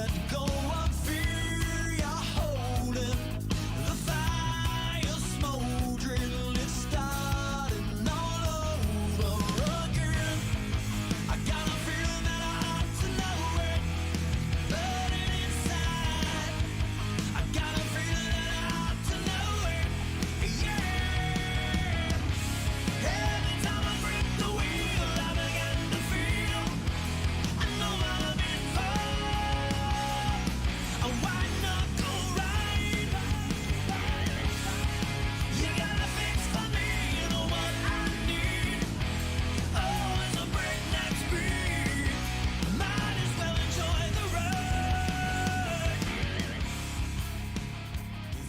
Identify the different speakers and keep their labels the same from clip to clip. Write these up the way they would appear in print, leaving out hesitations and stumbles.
Speaker 1: let go of fear. You're holding the fire smoldering. It's starting all over again. I got a feeling that I ought to know it, burning inside. I got a feeling that I ought to know it, yeah. Every time I grip the wheel, I begin to feel I know I'm in for a white knuckle ride. You got a fix for me, you know what I need. Oh, it's a breakneck speed. Might as well enjoy the ride.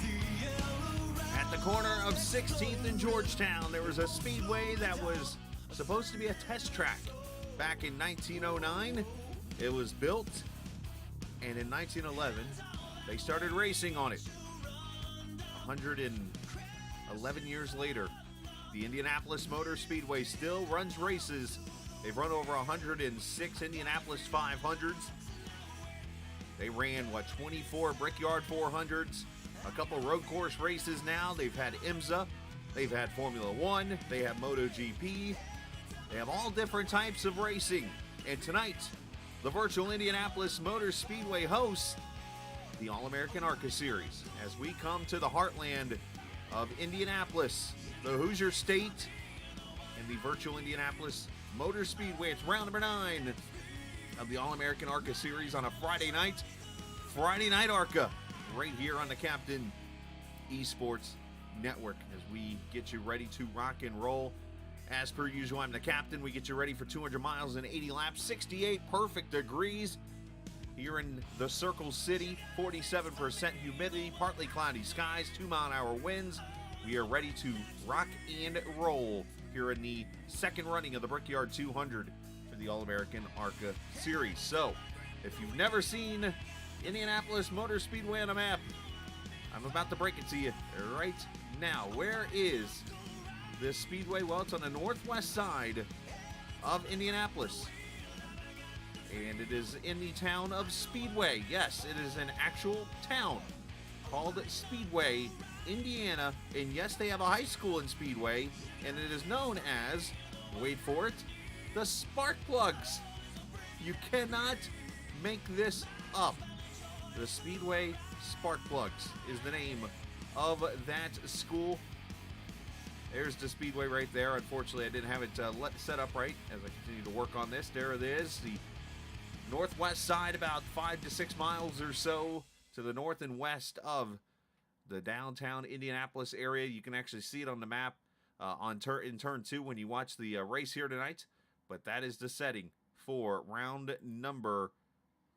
Speaker 1: The yellow ride.
Speaker 2: At the corner of 16th and Georgetown, there was a speedway that was supposed to be a test track. Back in 1909, it was built, and in 1911, they started racing on it. 111 years later, the Indianapolis Motor Speedway still runs races. They've run over 106 Indianapolis 500s. They ran, 24 Brickyard 400s, a couple road course races now. They've had IMSA, they've had Formula One, they have MotoGP. They have all different types of racing. And tonight, the virtual Indianapolis Motor Speedway hosts the All-American ARCA Series as we come to the heartland of Indianapolis, the Hoosier State, and the virtual Indianapolis Motor Speedway. It's round number 9 of the All-American ARCA Series on a Friday night. Friday Night ARCA, right here on the Captain Esports Network as we get you ready to rock and roll. As per usual, I'm the captain. We get you ready for 200 miles and 80 laps, 68 perfect degrees here in the Circle City, 47% humidity, partly cloudy skies, 2-mile-an-hour winds. We are ready to rock and roll here in the second running of the Brickyard 200 for the All-American ARCA Series. So, if you've never seen Indianapolis Motor Speedway on a map, I'm about to break it to you right now. Where is this speedway? Well, it's on the northwest side of Indianapolis, and it is in the town of Speedway. Yes, it is an actual town called Speedway, Indiana, and yes, they have a high school in Speedway, and it is known as, wait for it, the Spark Plugs. You cannot make this up. The Speedway Spark Plugs is the name of that school. There's the speedway right there. Unfortunately, I didn't have it set up right as I continue to work on this. There it is, the northwest side, about 5 to 6 miles or so to the north and west of the downtown Indianapolis area. You can actually see it on the map in turn 2 when you watch the race here tonight. But that is the setting for round number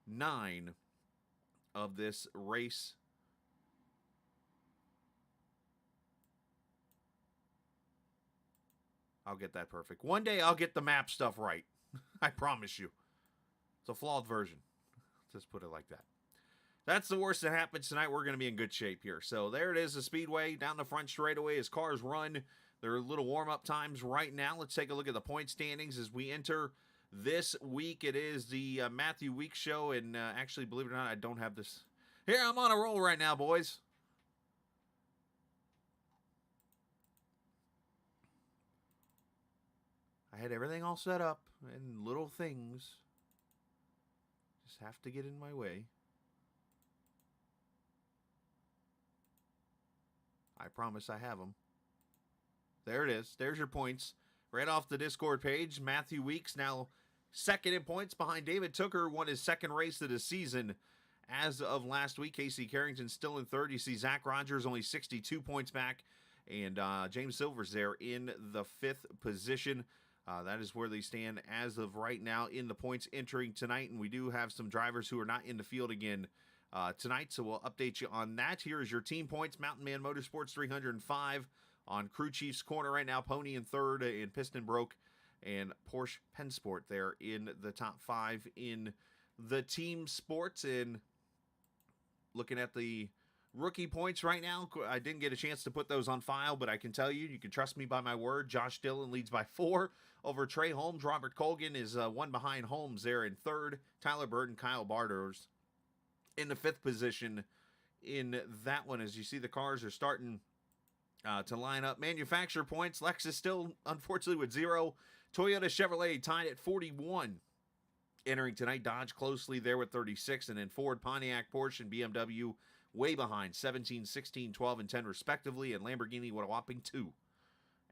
Speaker 2: 9 of this race. I'll get that perfect. One day I'll get the map stuff right. I promise you. It's a flawed version. Just put it like that. That's the worst that happens tonight. We're going to be in good shape here. So there it is, the speedway down the front straightaway as cars run their little warm-up times right now. Let's take a look at the point standings as we enter this week. It is the Matthew Weeks show, and actually, believe it or not, I don't have this. Here, I'm on a roll right now, boys. I had everything all set up, and little things just have to get in my way. I promise I have them. There it is. There's your points. Right off the Discord page, Matthew Weeks now second in points behind David Tooker, won his second race of the season as of last week. Casey Carrington still in third. You see Zach Rogers only 62 points back, and James Silver's there in the 5th position. That is where they stand as of right now in the points entering tonight, and we do have some drivers who are not in the field again tonight, so we'll update you on that. Here is your team points. Mountain Man Motorsports 305 on Crew Chief's corner right now. Pony in third, and Piston Broke and Porsche Pensport there in the top 5 in the team sports. And looking at the rookie points right now, I didn't get a chance to put those on file, but I can tell you, you can trust me by my word. Josh Dillon leads by 4 over Trey Holmes. Robert Colgan is one behind Holmes there in third. Tyler Burton, Kyle Barders in the 5th position in that one. As you see, the cars are starting to line up. Manufacturer points, Lexus still, unfortunately, with 0. Toyota, Chevrolet tied at 41. Entering tonight, Dodge closely there with 36, and then Ford, Pontiac, Porsche, and BMW way behind, 17, 16, 12, and 10 respectively, and Lamborghini with a whopping 2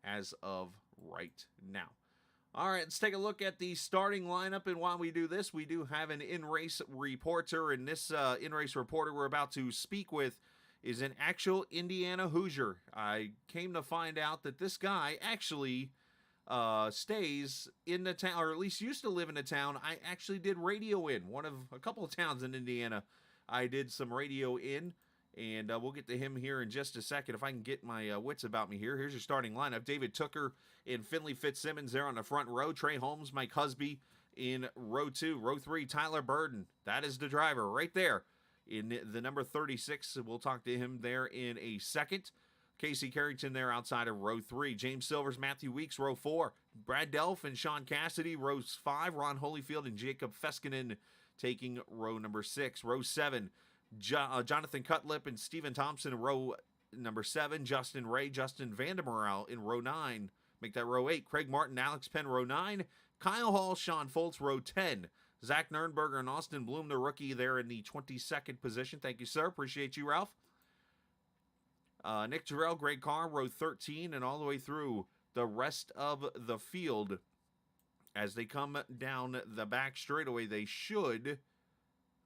Speaker 2: as of right now. All right, let's take a look at the starting lineup, and while we do this, we do have an in-race reporter, and this in-race reporter we're about to speak with is an actual Indiana Hoosier. I came to find out that this guy actually stays in the town, or at least used to live in the town I actually did radio in. One of a couple of towns in Indiana I did some radio in, and we'll get to him here in just a second. If I can get my wits about me here. Here's your starting lineup. David Tooker and Finley Fitzsimmons there on the front row. Trey Holmes, Mike Husby in row 2. Row 3, Tyler Burden. That is the driver right there in the number 36. We'll talk to him there in a second. Casey Carrington there outside of row 3. James Silvers, Matthew Weeks, row 4. Brad Delph and Sean Cassidy, rows 5. Ron Holyfield and Jacob Feskinen taking row number 6. Row 7, Jonathan Cutlip and Stephen Thompson, row number 7. Justin Ray, Justin Vandermeer in row 9. Make that row 8. Craig Martin, Alex Penn, row 9. Kyle Hall, Sean Foltz, row 10. Zach Nernberger and Austin Bloom, the rookie, there in the 22nd position. Thank you, sir. Appreciate you, Ralph. Nick Terrell, Greg Carr, row 13, and all the way through the rest of the field. As they come down the back straightaway, they should.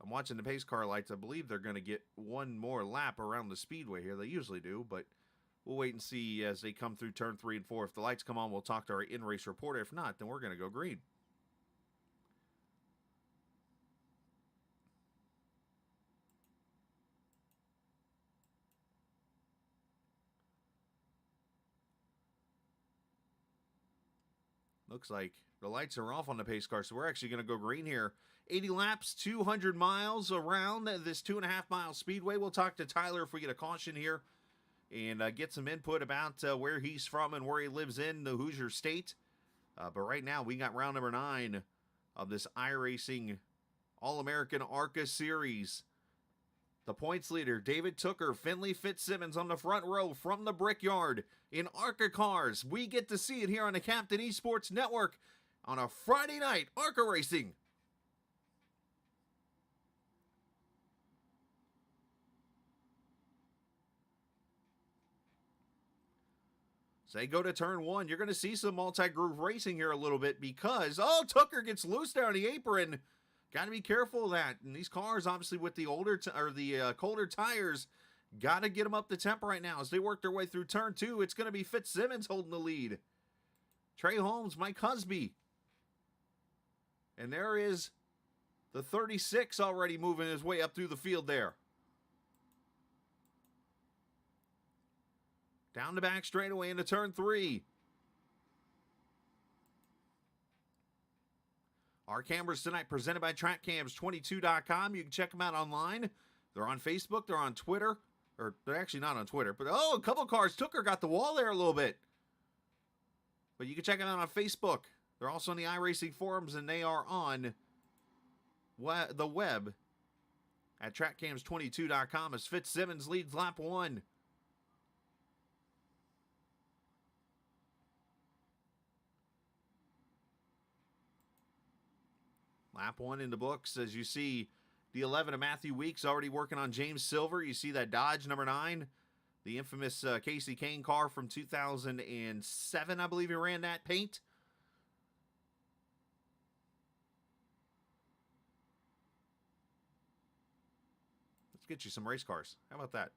Speaker 2: I'm watching the pace car lights. I believe they're going to get one more lap around the Speedway here. They usually do, but we'll wait and see as they come through turn 3 and 4. If the lights come on, we'll talk to our in-race reporter. If not, then we're going to go green. Looks like the lights are off on the pace car, so we're actually going to go green here. 80 laps, 200 miles around this 2.5-mile speedway. We'll talk to Tyler if we get a caution here and get some input about where he's from and where he lives in the Hoosier State. But right now, we got round number 9 of this iRacing All-American ARCA Series. The points leader, David Tooker, Finley Fitzsimmons on the front row from the Brickyard in ARCA cars. We get to see it here on the Captain Esports Network on a Friday night, ARCA Racing. So they go to turn 1. You're going to see some multi-groove racing here a little bit because, oh, Tooker gets loose there on the apron. Got to be careful of that. And these cars, obviously, with the older colder tires, got to get them up the temp right now as they work their way through turn 2. It's going to be Fitzsimmons holding the lead. Trey Holmes, Mike Husby. And there is the 36 already moving his way up through the field there. Down the back straightaway into turn 3. Our cameras tonight presented by TrackCams22.com. You can check them out online. They're on Facebook. They're on Twitter. Or they're actually not on Twitter. But, oh, a couple cars. Tooker got the wall there a little bit. But you can check them out on Facebook. They're also on the iRacing forums, and they are on the web at TrackCams22.com as Fitzsimmons leads lap 1. Lap 1 in the books. As you see, the 11 of Matthew Weeks already working on James Silver. You see that Dodge number 9, the infamous Casey Kane car from 2007, I believe he ran that paint. Let's get you some race cars. How about that?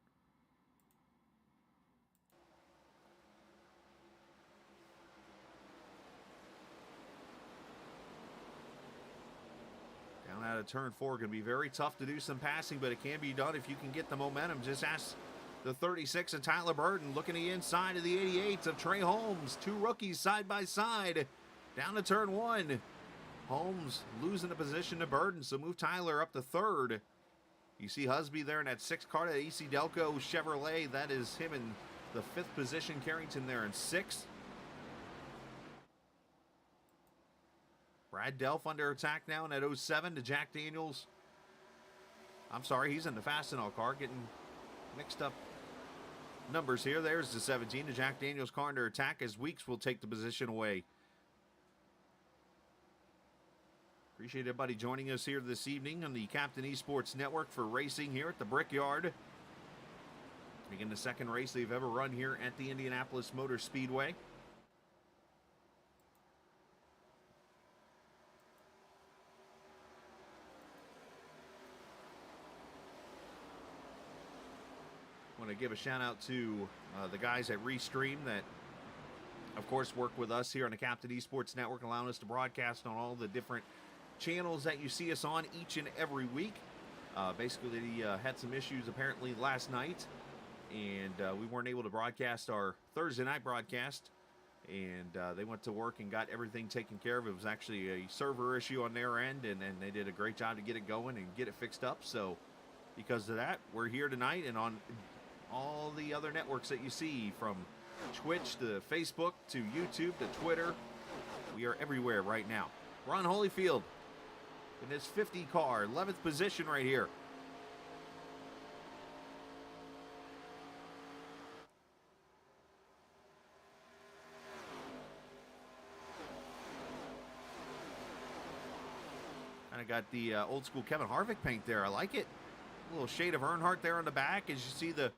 Speaker 2: Down out of turn 4, going to be very tough to do some passing, but it can be done if you can get the momentum. Just ask the 36 of Tyler Burden, looking the inside of the 88s of Trey Holmes. 2 rookies side by side. Down to turn 1. Holmes losing the position to Burden, so move Tyler up to 3rd. You see Husby there in that 6th car, that AC Delco Chevrolet. That is him in the 5th position. Carrington there in 6th. Brad Delph under attack now in that 07 to Jack Daniels I'm sorry, he's in the Fastenal car, getting mixed up numbers here. There's the 17, the Jack Daniels car under attack as Weeks will take the position away. Appreciate everybody joining us here this evening on the Captain Esports Network for racing here at the Brickyard. Begin the second race they've ever run here at the Indianapolis Motor Speedway. Want to give a shout out to the guys at Restream that, of course, work with us here on the Captain Esports Network, allowing us to broadcast on all the different channels that you see us on each and every week. Basically, had some issues apparently last night, and we weren't able to broadcast our Thursday night broadcast, and they went to work and got everything taken care of. It was actually a server issue on their end, and they did a great job to get it going and get it fixed up. So because of that, we're here tonight and on all the other networks that you see, from Twitch to Facebook to YouTube to Twitter. We are everywhere right now. Ron Holyfield in his 50 car, 11th position right here. Kind of got the old school Kevin Harvick paint there. I like it. A little shade of Earnhardt there on the back. As you see the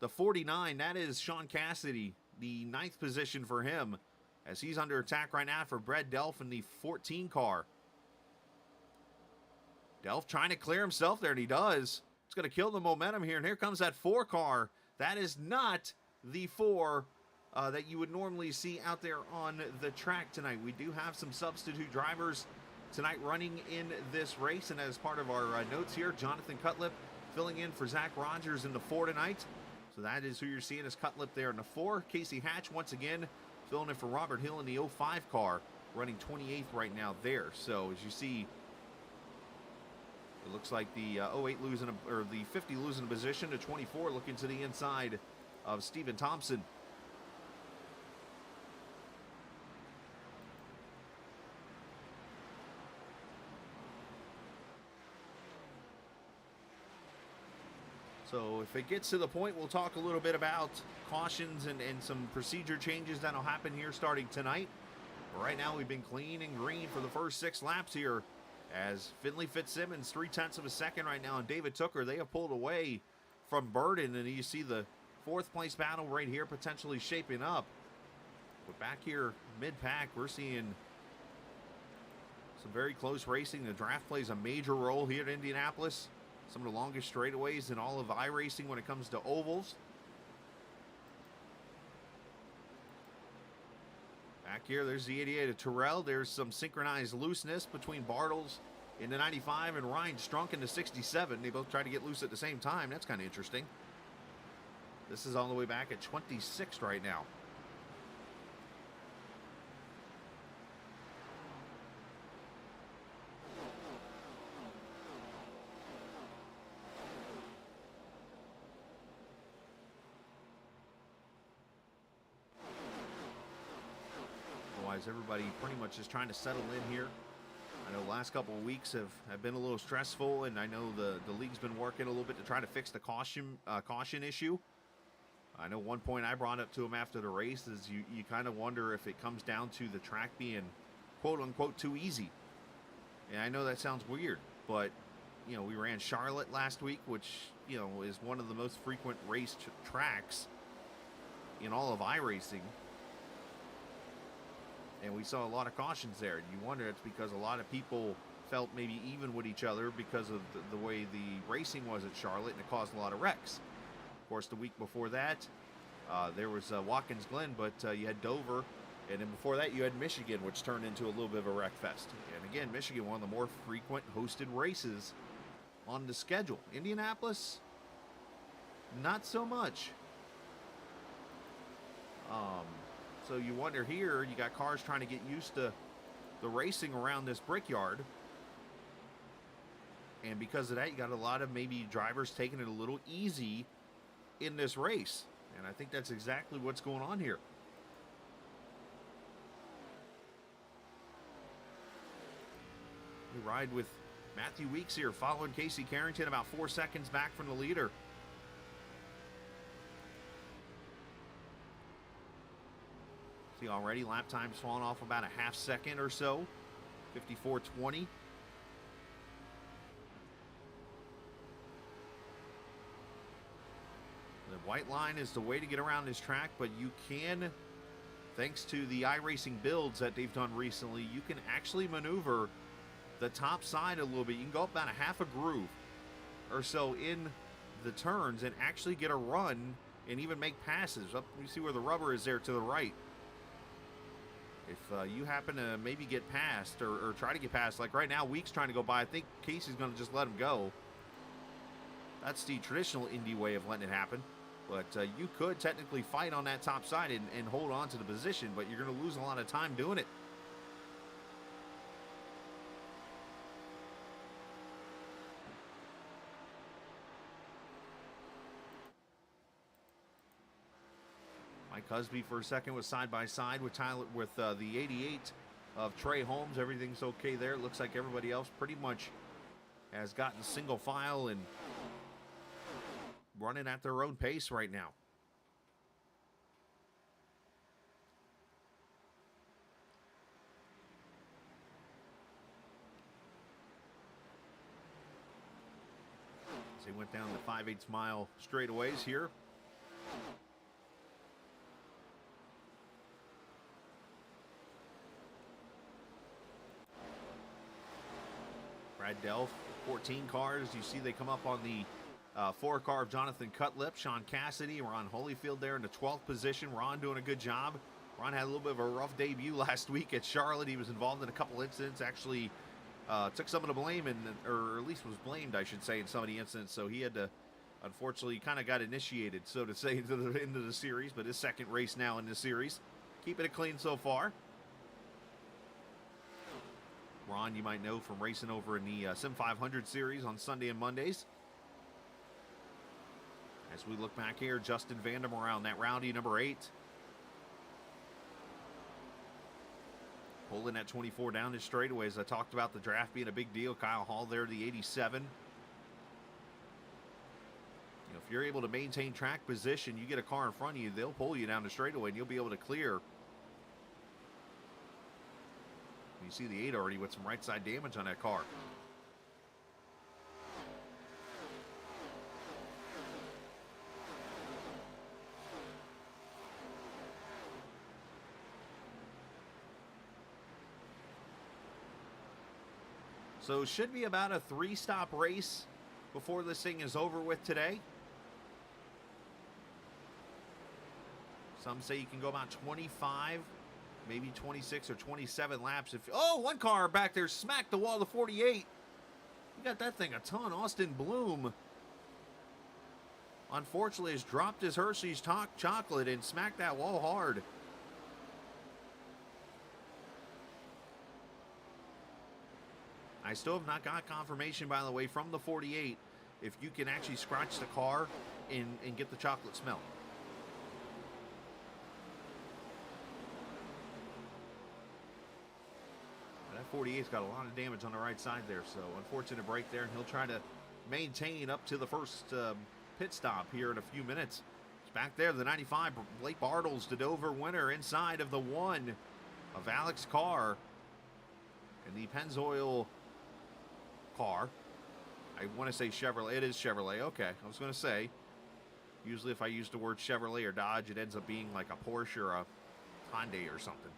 Speaker 2: 49, that is Sean Cassidy, the 9th position for him, as he's under attack right now for Brad Delph in the 14 car. Delph trying to clear himself there, and he does. It's going to kill the momentum here, and here comes that 4 car. That is not the 4 that you would normally see out there on the track tonight. We do have some substitute drivers tonight running in this race, and as part of our notes here, Jonathan Cutlip filling in for Zach Rogers in the 4 tonight. So that is who you're seeing as Cutlip there in the 4. Casey Hatch once again filling in for Robert Hill in the 05 car, running 28th right now there. So as you see, it looks like the 08 losing, or the 50 losing a position to 24, looking to the inside of Stephen Thompson. So if it gets to the point, we'll talk a little bit about cautions and some procedure changes that'll happen here starting tonight. But right now, we've been clean and green for the first 6 laps here, as Finley Fitzsimmons, 0.3 of a second right now, and David Tooker, they have pulled away from Burden, and you see the 4th place battle right here potentially shaping up. But back here, mid-pack, we're seeing some very close racing. The draft plays a major role here at Indianapolis. Some of the longest straightaways in all of iRacing when it comes to ovals. Back here, there's the 88 of Terrell. There's some synchronized looseness between Bartles in the 95 and Ryan Strunk in the 67. They both try to get loose at the same time. That's kind of interesting. This is all the way back at 26th right now. Everybody pretty much is trying to settle in here. I know the last couple of weeks have been a little stressful, and I know the league's been working a little bit to try to fix the caution issue. I know one point I brought up to him after the race is you kind of wonder if it comes down to the track being quote-unquote too easy. And I know that sounds weird, but you know, we ran Charlotte last week, which, you know, is one of the most frequent raced tracks in all of iRacing. And we saw a lot of cautions there. You wonder it's because a lot of people felt maybe even with each other because of the way the racing was at Charlotte, and it caused a lot of wrecks. Of course, the week before that, there was Watkins Glen, but you had Dover, and then before that you had Michigan, which turned into a little bit of a wreck fest. And again, Michigan, one of the more frequent hosted races on the schedule. Indianapolis, not so much. So you wonder here, you got cars trying to get used to the racing around this Brickyard. And because of that, you got a lot of maybe drivers taking it a little easy in this race. And I think that's exactly what's going on here. We ride with Matthew Weeks here following Casey Carrington about 4 seconds back from the leader. See, already lap time's fallen off about a half second or so. 54.20. The white line is the way to get around this track, but you can, thanks to the iRacing builds that they've done recently, you can actually maneuver the top side a little bit. You can go up about a half a groove or so in the turns and actually get a run and even make passes. Up, you see where the rubber is there to the right. If you happen to maybe get past or try to get past, like right now, Weeks trying to go by, I think Casey's going to just let him go. That's the traditional Indy way of letting it happen. But you could technically fight on that top side and hold on to the position, but you're going to lose a lot of time doing it. Mike Husby for a second was side by side with Tyler with the 88 of Trey Holmes. Everything's okay there. It looks like everybody else pretty much has gotten single file and running at their own pace right now. As they went down the 5/8 mile straightaways here. Brad Delph, 14 cars. You see they come up on the 4 car of Jonathan Cutlip, Sean Cassidy, Ron Holyfield there in the 12th position. Ron doing a good job. Ron had a little bit of a rough debut last week at Charlotte. He was involved in a couple incidents, actually took some of the blame, or at least was blamed, I should say, in some of the incidents. So he had to, unfortunately, kind of got initiated, so to say, into the series. But his second race now in this series. Keeping it clean so far. Ron, you might know from racing over in the Sim 500 series on Sunday and Mondays. As we look back here, Justin Vandermeer around that rowdy number 8. Pulling that 24 down the straightaways. I talked about the draft being a big deal. Kyle Hall there, the 87. You know, if you're able to maintain track position, you get a car in front of you, they'll pull you down the straightaway and you'll be able to clear. You see the 8 already with some right side damage on that car. So it should be about a 3-stop race before this thing is over with today. Some say you can go about 25, maybe 26 or 27 laps. If one car back there smacked the wall of the 48. You got that thing a ton. Austin Bloom, unfortunately, has dropped his Hershey's chocolate and smacked that wall hard. I still have not got confirmation, by the way, from the 48 if you can actually scratch the car and get the chocolate smell. That 48's got a lot of damage on the right side there, so unfortunate break there, and he'll try to maintain up to the first pit stop here in a few minutes. It's back there, the 95, Blake Bartles, the Dover winner, inside of the 1 of Alex Carr in the Pennzoil car. I want to say Chevrolet. It is Chevrolet. Okay, I was going to say, usually if I use the word Chevrolet or Dodge, it ends up being like a Porsche or a Hyundai or something.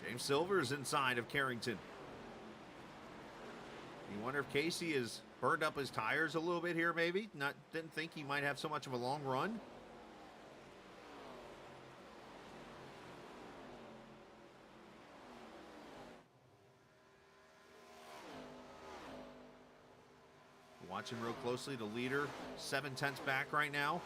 Speaker 2: James Silver is inside of Carrington. You wonder if Casey has burned up his tires a little bit here, maybe? Didn't think he might have so much of a long run. Watching real closely, the leader 7/10 back right now.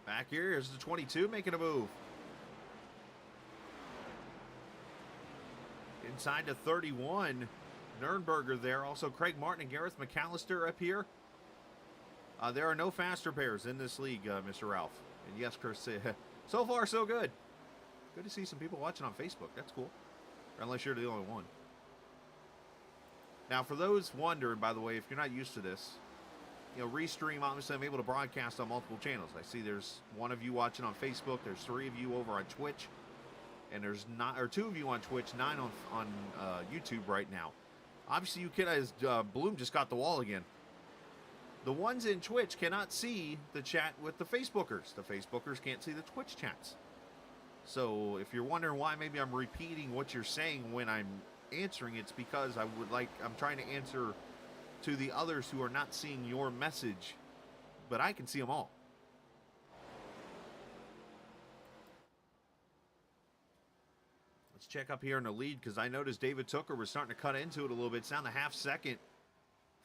Speaker 2: Back here, here's the 22 making a move. Inside to 31. Nurnberger there. Also Craig Martin and Gareth McAllister up here. There are no faster pairs in this league, Mr. Ralph. And yes, Chris, so far so good. Good to see some people watching on Facebook. That's cool. Unless you're the only one. Now, for those wondering, by the way, if you're not used to this, you know, Restream, obviously, I'm able to broadcast on multiple channels. I see there's one of you watching on Facebook. There's 3 of you over on Twitch. And there's 2 of you on Twitch, 9 on YouTube right now. Obviously, you can, as Bloom just got the wall again. The ones in Twitch cannot see the chat with the Facebookers. The Facebookers can't see the Twitch chats. So if you're wondering why maybe I'm repeating what you're saying when I'm answering, it's because I'm trying to answer to the others who are not seeing your message, but I can see them all. Let's check up here in the lead, because I noticed David Tooker was starting to cut into it a little bit. It's down to half second.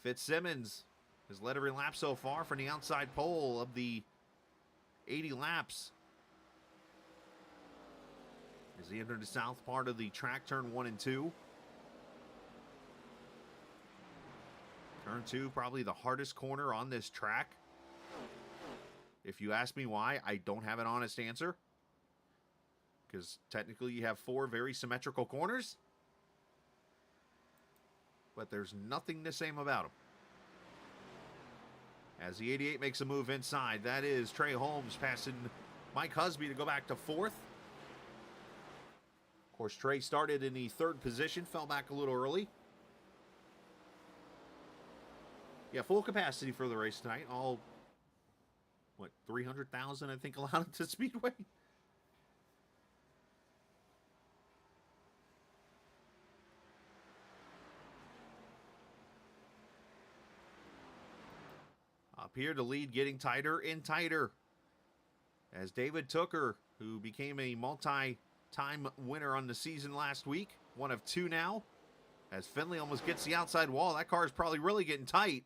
Speaker 2: Fitzsimmons has led every lap so far from the outside pole of the 80 laps. As he entered the south part of the track, turn 1 and 2. Turn 2, probably the hardest corner on this track. If you ask me why, I don't have an honest answer. Because technically you have 4 very symmetrical corners. But there's nothing the same about them. As the 88 makes a move inside, that is Trey Holmes passing Mike Husby to go back to 4th. Of course, Trey started in the 3rd position, fell back a little early. Yeah, full capacity for the race tonight. All, 300,000, I think, allowed at the Speedway? Up here, the lead getting tighter and tighter. As David Tooker, who became a multi-time winner on the season last week, one of 2 now. As Finley almost gets the outside wall. That car is probably really getting tight.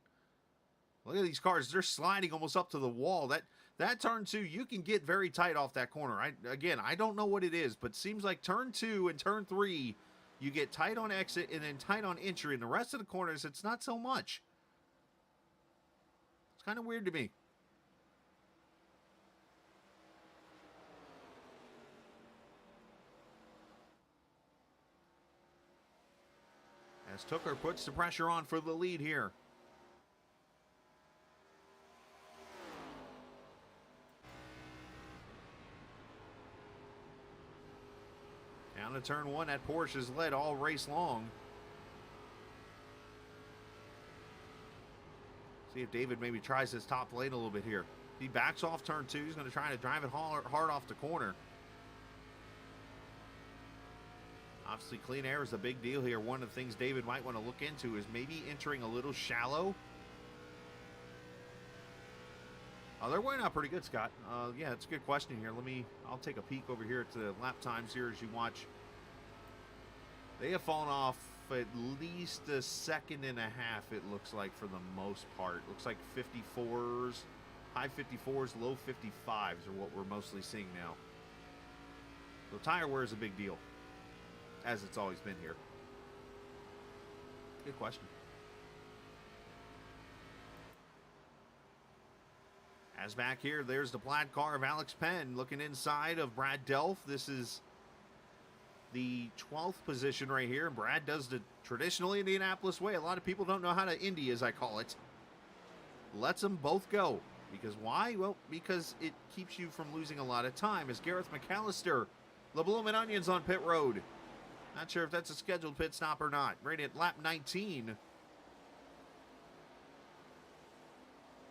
Speaker 2: Look at these cars. They're sliding almost up to the wall. That turn 2, you can get very tight off that corner. I don't know what it is, but it seems like turn 2 and turn 3, you get tight on exit and then tight on entry. And the rest of the corners, it's not so much. It's kind of weird to me. As Tooker puts the pressure on for the lead here. Down to turn 1, that Porsche has led all race long. See if David maybe tries his top lane a little bit here. He backs off turn 2. He's going to try to drive it hard off the corner. Obviously, clean air is a big deal here. One of the things David might want to look into is maybe entering a little shallow. Oh, they're wearing out pretty good, Scott. Yeah, it's a good question here. I'll take a peek over here at the lap times here as you watch. They have fallen off at least a second and a half, it looks like, for the most part. Looks like 54s, high 54s, low 55s are what we're mostly seeing now. So tire wear is a big deal, as it's always been here. Good question. As back here, there's the plaid car of Alex Penn looking inside of Brad Delph. This is the 12th position right here. Brad does the traditional Indianapolis way. A lot of people don't know how to Indy, as I call it. Lets them both go. Because why? Well, because it keeps you from losing a lot of time. As Gareth McAllister, the Bloomin' Onions on pit road. Not sure if that's a scheduled pit stop or not. Right at lap 19.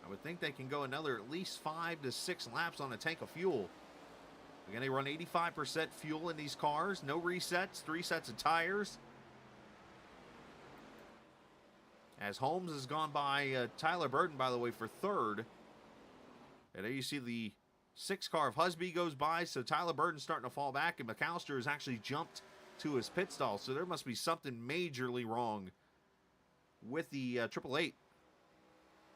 Speaker 2: I would think they can go another at least 5 to 6 laps on a tank of fuel. Again, they run 85% fuel in these cars. No resets, 3 sets of tires. As Holmes has gone by Tyler Burton, by the way, for 3rd. And there you see the 6 car of Husby goes by, so Tyler Burton's starting to fall back, and McAllister has actually jumped to his pit stall. So there must be something majorly wrong with the 888.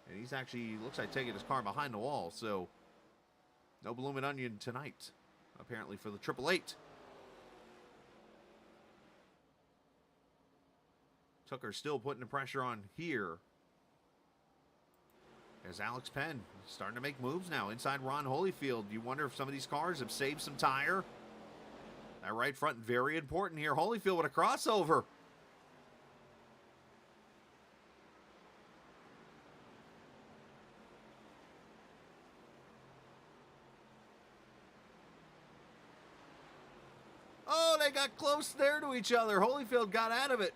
Speaker 2: And he's actually, looks like, taking his car behind the wall. So No Bloomin' Onion tonight, apparently, for the 888. Tucker still putting the pressure on here. As Alex Penn starting to make moves now inside Ron Holyfield. You wonder if some of these cars have saved some tire. That right front, very important here. Holyfield with a crossover. Oh, they got close there to each other. Holyfield got out of it.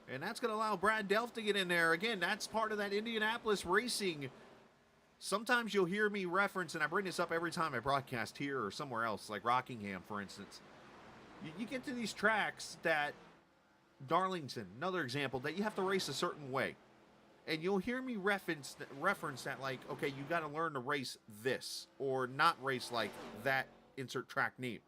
Speaker 2: And that's going to allow Brad Delft to get in there. Again, that's part of that Indianapolis racing. Sometimes you'll hear me reference, and I bring this up every time I broadcast here or somewhere else, like Rockingham, for instance. You get to these tracks that, Darlington, another example, that you have to race a certain way. And you'll hear me reference that, like, okay, you got to learn to race this, or not race like that, insert track name.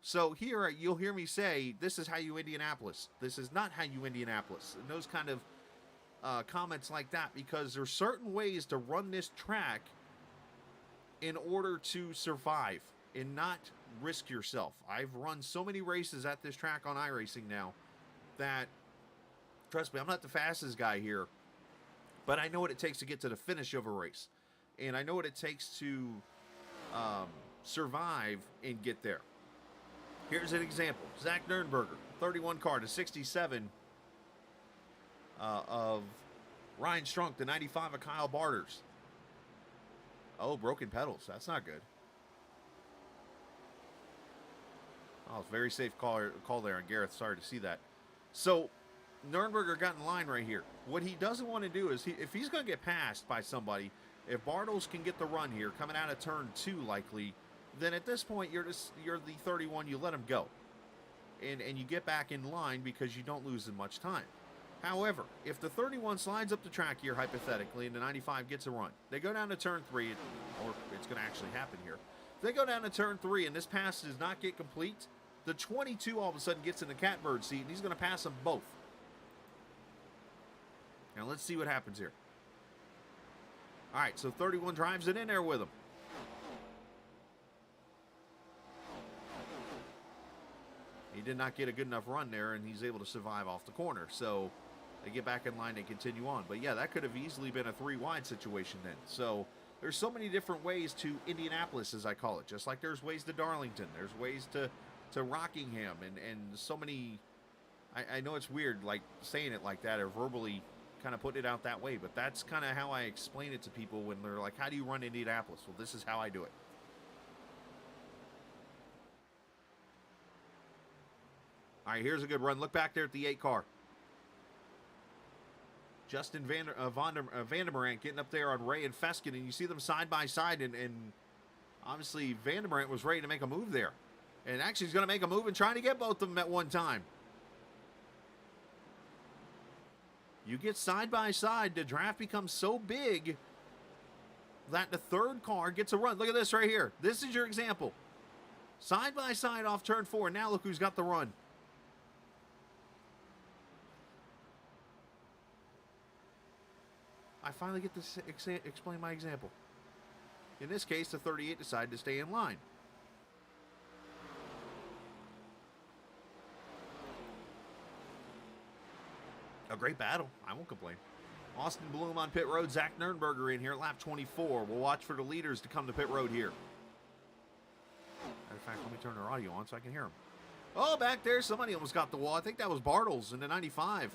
Speaker 2: So here, you'll hear me say, this is how you Indianapolis. This is not how you Indianapolis. And those kind of comments like that, because there's certain ways to run this track in order to survive and not risk yourself. I've run so many races at this track on iRacing now that, trust me, I'm not the fastest guy here, but I know what it takes to get to the finish of a race. And I know what it takes to survive and get there. Here's an example. Zach Nurnberger, 31 car to 67 of Ryan Strunk, to 95 of Kyle Barters. Oh, broken pedals. That's not good. Oh, it's a very safe call there on Gareth. Sorry to see that. So, Nurnberger got in line right here. What he doesn't want to do is, if he's going to get passed by somebody, if Bartles can get the run here, coming out of turn 2 likely, then at this point, you're the 31, you let him go. And you get back in line because you don't lose as much time. However, if the 31 slides up the track here, hypothetically, and the 95 gets a run, they go down to turn 3, or it's going to actually happen here. If they go down to turn 3 and this pass does not get complete, the 22 all of a sudden gets in the catbird seat, and he's going to pass them both. Now let's see what happens here. All right, so 31 drives it in there with him. He did not get a good enough run there, and he's able to survive off the corner. So they get back in line and continue on. But yeah, that could have easily been a 3-wide situation then. So there's so many different ways to Indianapolis, as I call it. Just like there's ways to Darlington. There's ways to Rockingham. And so many, I know it's weird like saying it like that or verbally kind of putting it out that way. But that's kind of how I explain it to people when they're like, how do you run Indianapolis? Well, this is how I do it. All right, here's a good run. Look back there at the 8 car. Justin Vanderbrant getting up there on Ray and Feskin, and you see them side by side, and obviously Vanderbrant was ready to make a move there. And actually he's going to make a move and trying to get both of them at one time. You get side by side, the draft becomes so big that the 3rd car gets a run. Look at this right here. This is your example. Side by side off turn 4, now look who's got the run. I finally get to explain my example. In this case, the 38 decided to stay in line. A great battle. I won't complain. Austin Bloom on pit road. Zach Nurnberger in here, lap 24. We'll watch for the leaders to come to pit road here. Matter of fact, let me turn their audio on so I can hear them. Oh, back there, somebody almost got the wall. I think that was Bartles in the 95.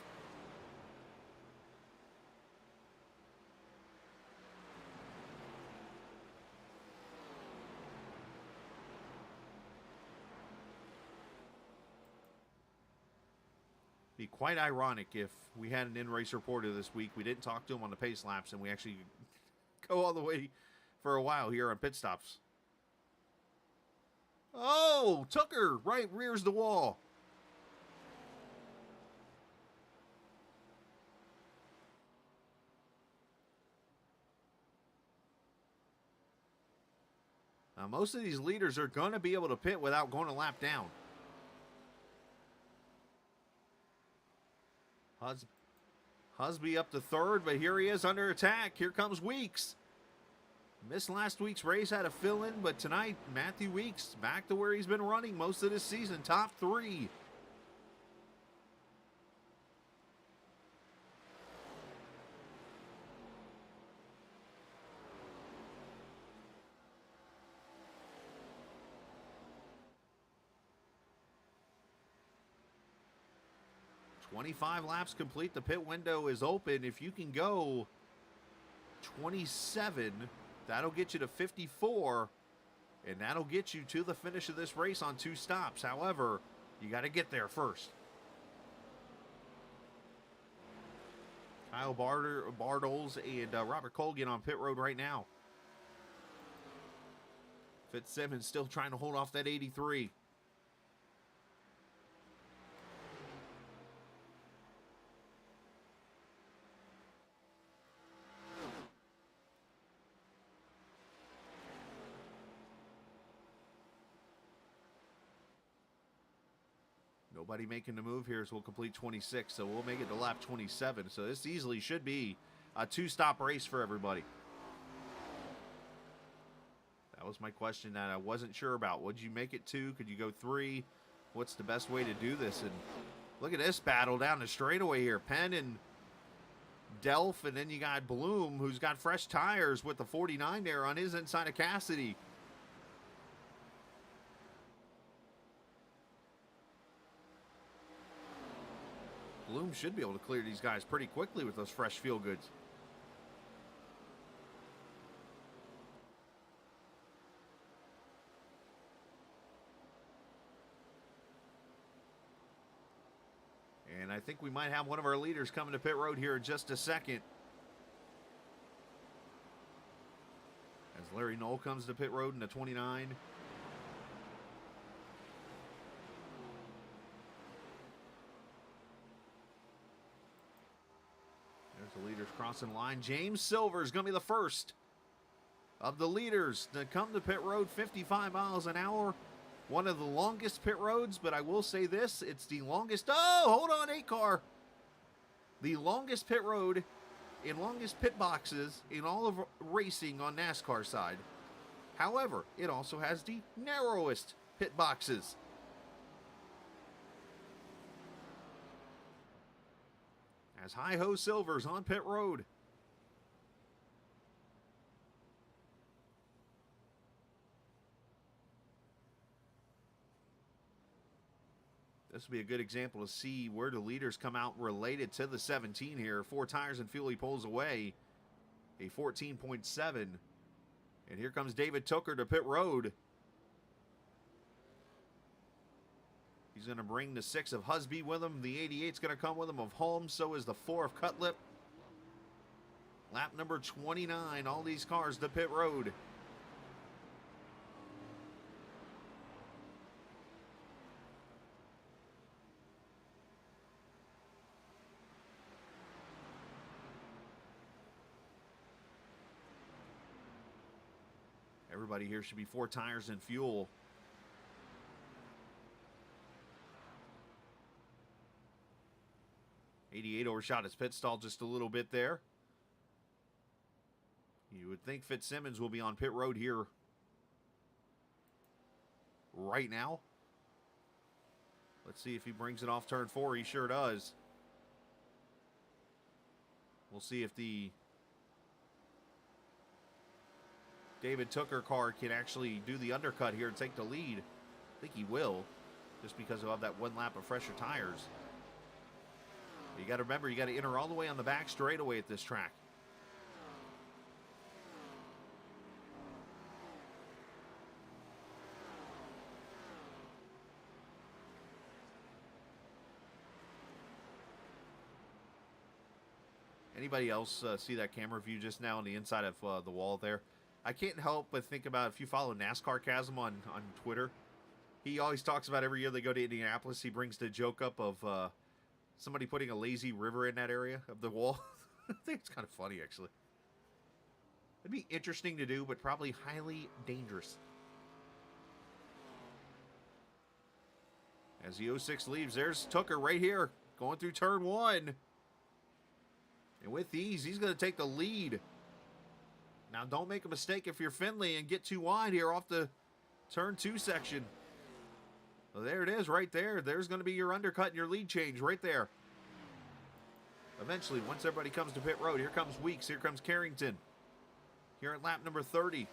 Speaker 2: Be quite ironic if we had an in-race reporter this week. We didn't talk to him on the pace laps, and we actually go all the way for a while here on pit stops. Oh, Tucker right rears the wall. Now, most of these leaders are going to be able to pit without going a lap down. Husby up to third, but here he is under attack. Here comes Weeks. Missed last week's race, had a fill-in, but tonight, Matthew Weeks back to where he's been running most of this season, top 3. "25 laps complete. The pit window is open. If you can go 27, that'll get you to 54, and that'll get you to the finish of this race on 2 stops. However, you got to get there first." Kyle Bartles and Robert Colgan on pit road right now. Fitzsimmons still trying to hold off that 83. Nobody making the move here, so we'll complete 26, so we'll make it to lap 27. So this easily should be a 2-stop race for everybody. That was my question that I wasn't sure about. Would you make it 2? Could you go 3? What's the best way to do this? And look at this battle down the straightaway here. Penn and Delph, and then you got Bloom, who's got fresh tires with the 49 there on his inside of Cassidy. Bloom should be able to clear these guys pretty quickly with those fresh fuel goods. And I think we might have one of our leaders coming to pit road here in just a second. As Larry Knoll comes to pit road in the 29. The leaders crossing the line. James Silver is going to be the first of the leaders to come to pit road, 55 miles an hour. One of the longest pit roads, but I will say this, it's the longest, oh, hold on, 8 car. The longest pit road and longest pit boxes in all of racing on NASCAR side. However, it also has the narrowest pit boxes. As Hi-Ho Silver's on pit road. This will be a good example to see where the leaders come out related to the 17 here. 4 tires and fuel he pulls away. A 14.7. And here comes David Tooker to pit road. He's going to bring the 6 of Husby with him. The 88's going to come with him of Holmes. So is the 4 of Cutlip. Lap number 29. All these cars to pit road. Everybody here should be 4 tires and fuel. '88 overshot his pit stall just a little bit there. You would think Fitzsimmons will be on pit road here right now. Let's see if he brings it off turn 4. He sure does. We'll see if the David Tooker car can actually do the undercut here and take the lead. I think he will, just because of that 1 lap of fresher tires. You got to remember, you got to enter all the way on the back straightaway at this track. Anybody else see that camera view just now on the inside of the wall there? I can't help but think about, if you follow NASCAR Chasm on Twitter, he always talks about every year they go to Indianapolis, he brings the joke up of somebody putting a lazy river in that area of the wall. I think it's kind of funny, actually. It'd be interesting to do, but probably highly dangerous. As the 06 leaves, there's Tooker right here, going through turn 1. And with ease, he's going to take the lead. Now, don't make a mistake if you're Finley and get too wide here off the turn 2 section. Well, there it is right there. There's going to be your undercut and your lead change right there. Eventually, once everybody comes to pit road, here comes Weeks, here comes Carrington. Here at lap number 30.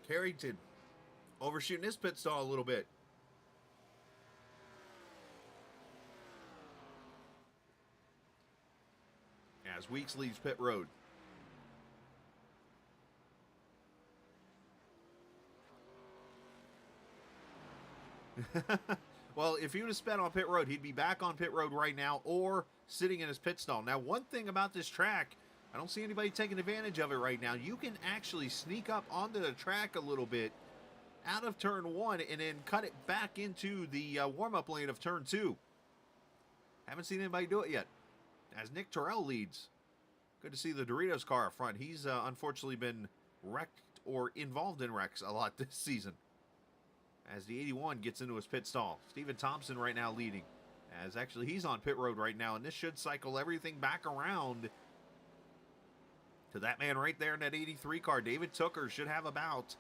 Speaker 2: Carrington overshooting his pit stall a little bit. As Weeks leaves pit road. Well, if he would have spent on pit road, he'd be back on pit road right now or sitting in his pit stall. Now, one thing about this track, I don't see anybody taking advantage of it right now. You can actually sneak up onto the track a little bit out of turn 1 and then cut it back into the warm-up lane of turn 2. Haven't seen anybody do it yet. As Nick Terrell leads. Good to see the Doritos car up front. He's unfortunately been wrecked or involved in wrecks a lot this season. As the 81 gets into his pit stall. Steven Thompson right now leading. As actually he's on pit road right now. And this should cycle everything back around to that man right there in that 83 car. David Tooker should have about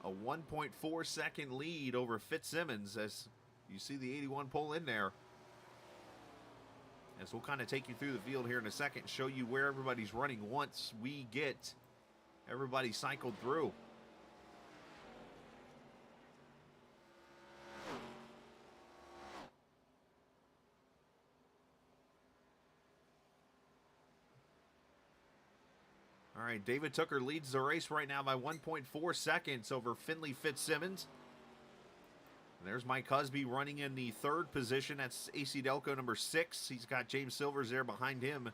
Speaker 2: a 1.4 second lead over Fitzsimmons as you see the 81 pull in there. As we'll kind of take you through the field here in a second and show you where everybody's running once we get everybody cycled through. All right, David Tooker leads the race right now by 1.4 seconds over Finley Fitzsimmons. And there's Mike Husby running in the 3rd position. That's AC Delco number 6. He's got James Silvers there behind him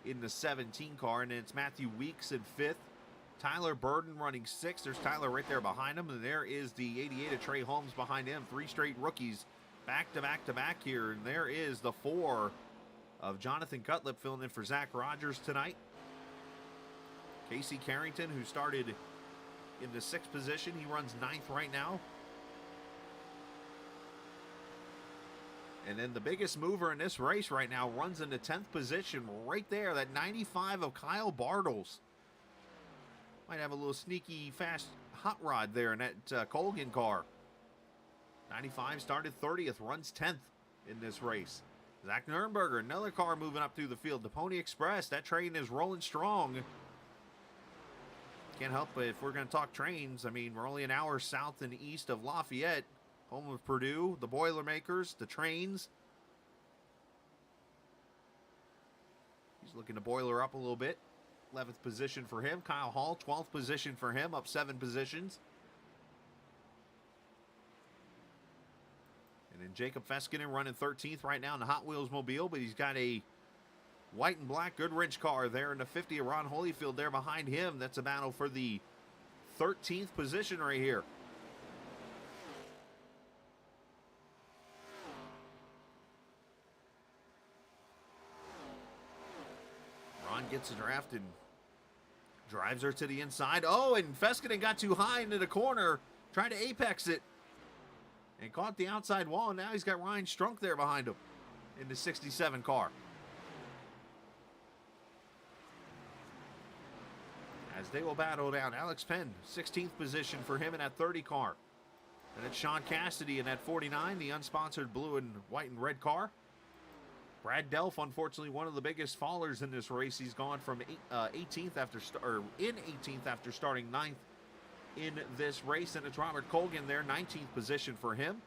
Speaker 2: in the 17 car. And then it's Matthew Weeks in 5th. Tyler Burden running 6th. There's Tyler right there behind him. And there is the 88 of Trey Holmes behind him. 3 straight rookies back to back to back here. And there is the 4 of Jonathan Cutlip filling in for Zach Rogers tonight. Casey Carrington, who started in the 6th position. He runs 9th right now. And then the biggest mover in this race right now runs in the 10th position right there. That 95 of Kyle Bartles. Might have a little sneaky fast hot rod there in that Colgan car. 95 started 30th, runs 10th in this race. Zach Nurnberger, another car moving up through the field. The Pony Express, that train is rolling strong. Can't help but if we're going to talk trains, I mean, we're only an hour south and east of Lafayette, home of Purdue, the Boilermakers, the trains. He's looking to boiler up a little bit. 11th position for him. Kyle Hall, 12th position for him, up 7 positions. And then Jacob Feskinen running 13th right now in the Hot Wheels Mobile, but he's got a white and black Goodwrench car there in the 50 of Ron Holyfield there behind him. That's a battle for the 13th position right here. Ron gets a draft and drives her to the inside. Oh, and Feskinen got too high into the corner, trying to apex it, and caught the outside wall, and now he's got Ryan Strunk there behind him in the 67 car. As they will battle down. Alex Penn, 16th position for him in that 30 car. And it's Sean Cassidy in that 49, the unsponsored blue and white and red car. Brad Delph, unfortunately, one of the biggest fallers in this race. He's gone from 18th after starting 9th in this race. And it's Robert Colgan there, 19th position for him.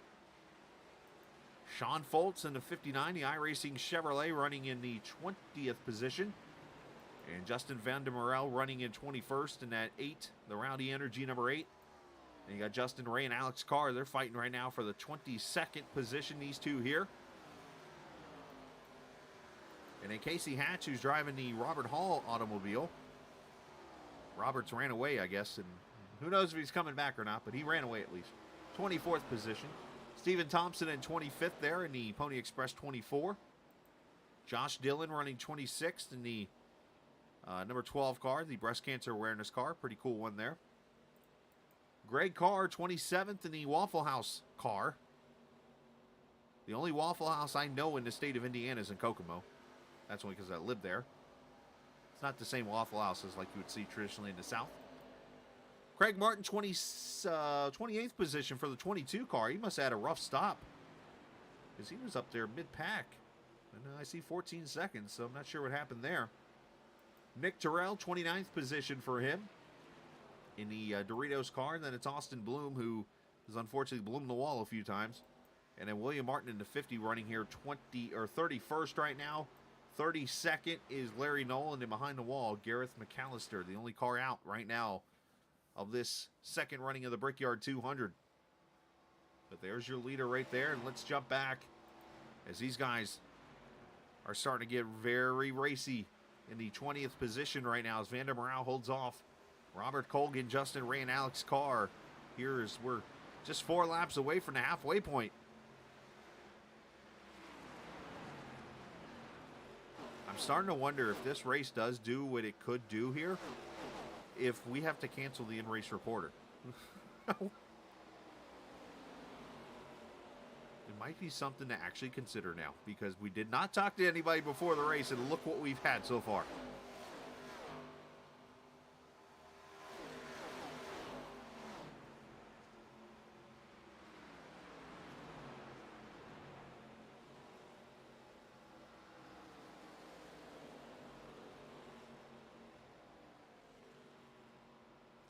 Speaker 2: Sean Foltz in the 59, the iRacing Chevrolet running in the 20th position. And Justin Van der Morel running in 21st in that 8, the Rowdy Energy number 8. And you got Justin Ray and Alex Carr. They're fighting right now for the 22nd position, these two here. And then Casey Hatch, who's driving the Robert Hall automobile. Roberts ran away, I guess, and who knows if he's coming back or not, but he ran away at least. 24th position. Stephen Thompson in 25th there in the Pony Express 24. Josh Dillon running 26th in the number 12 car, the breast cancer awareness car. Pretty cool one there. Greg Carr, 27th in the Waffle House car. The only Waffle House I know in the state of Indiana is in Kokomo. That's only because I live there. It's not the same Waffle Houses like you would see traditionally in the South. Craig Martin, 28th position for the 22 car. He must have had a rough stop, because he was up there mid-pack. And I see 14 seconds, so I'm not sure what happened there. Nick Terrell, 29th position for him in the Doritos car. And then it's Austin Bloom, who has unfortunately bloomed the wall a few times. And then William Martin in the 50 running here 31st right now. 32nd is Larry Nolan, and behind the wall, Gareth McAllister, the only car out right now of this second running of the Brickyard 200. But there's your leader right there, and let's jump back as these guys are starting to get very racy in the 20th position right now as Vander Morale holds off Robert Colgan, Justin Ray, and Alex Carr. We're just 4 laps away from the halfway point. I'm starting to wonder if this race does do what it could do here, if we have to cancel the in-race reporter. It might be something to actually consider now, because we did not talk to anybody before the race, and look what we've had so far.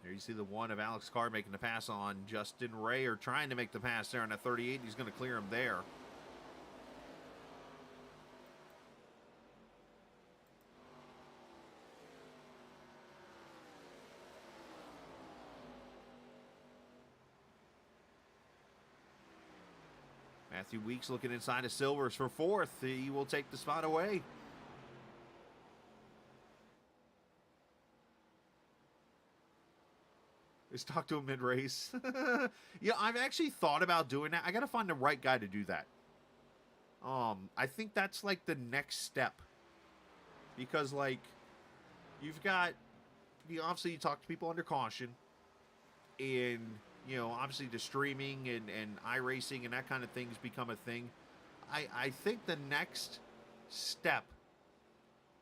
Speaker 2: There you see the one of Alex Carr making the pass on Justin Ray, or trying to make the pass there on a 38. He's going to clear him there. Matthew Weeks looking inside of Silvers for 4th. He will take the spot away. Just talk to him mid-race. Yeah, I've actually thought about doing that. I got to find the right guy to do that. I think that's like the next step. Because, like, you've got, obviously you talk to people under caution. And, obviously the streaming and iRacing and that kind of things become a thing. I think the next step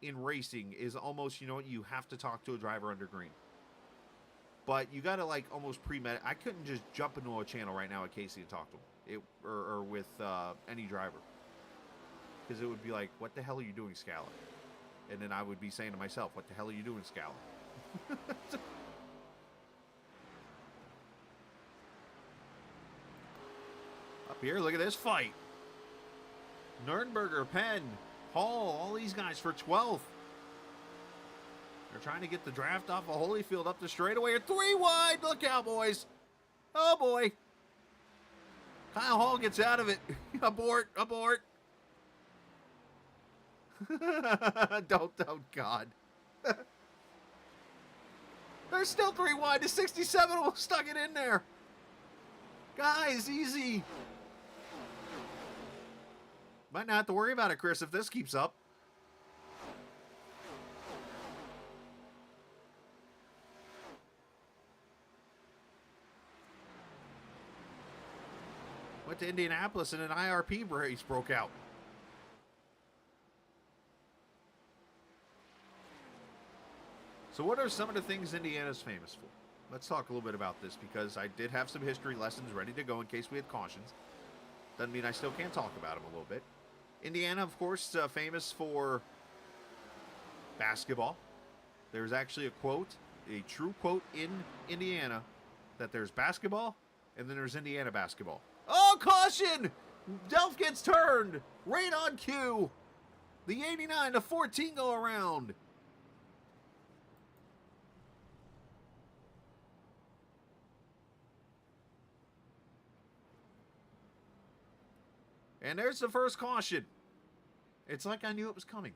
Speaker 2: in racing is almost, you have to talk to a driver under green. But you got to, like, almost pre-med. I couldn't just jump into a channel right now at Casey and talk to him. Or with any driver. Because it would be like, what the hell are you doing, Scala? And then I would be saying to myself, what the hell are you doing, Scala? Up here, look at this fight. Nürnberger, Penn, Hall, all these guys for 12th. They're trying to get the draft off of Holyfield up the straightaway. 3 wide. Look out, boys. Oh, boy. Kyle Hall gets out of it. Abort. Abort. Don't, God. There's still 3 wide. The 67 will stuck it in there. Guys, easy. Might not have to worry about it, Chris, if this keeps up. Went to Indianapolis and an IRP race broke out. So what are some of the things Indiana's famous for? Let's talk a little bit about this, because I did have some history lessons ready to go in case we had cautions. Doesn't mean I still can't talk about them a little bit. Indiana, of course, famous for basketball. There's actually a quote, a true quote in Indiana, that there's basketball and then there's Indiana basketball. Oh, caution! Delph gets turned. Right on cue. The 89 to 14 go around. And there's the first caution. It's like I knew it was coming.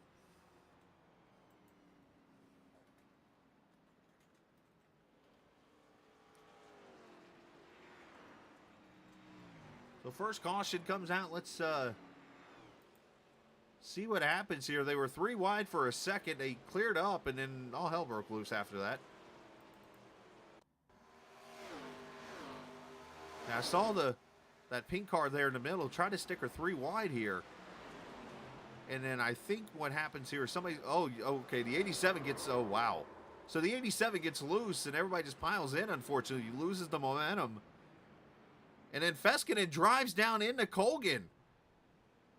Speaker 2: So first caution comes out. Let's see what happens here. They were 3 wide for a second. They cleared up, and then all hell broke loose after that. Now, I saw that pink car there in the middle try to stick her 3 wide here. And then I think what happens here is somebody, oh, okay, the 87 gets, oh, wow. So the 87 gets loose, and everybody just piles in, unfortunately. Loses the momentum. And then Feskinen drives down into Colgan.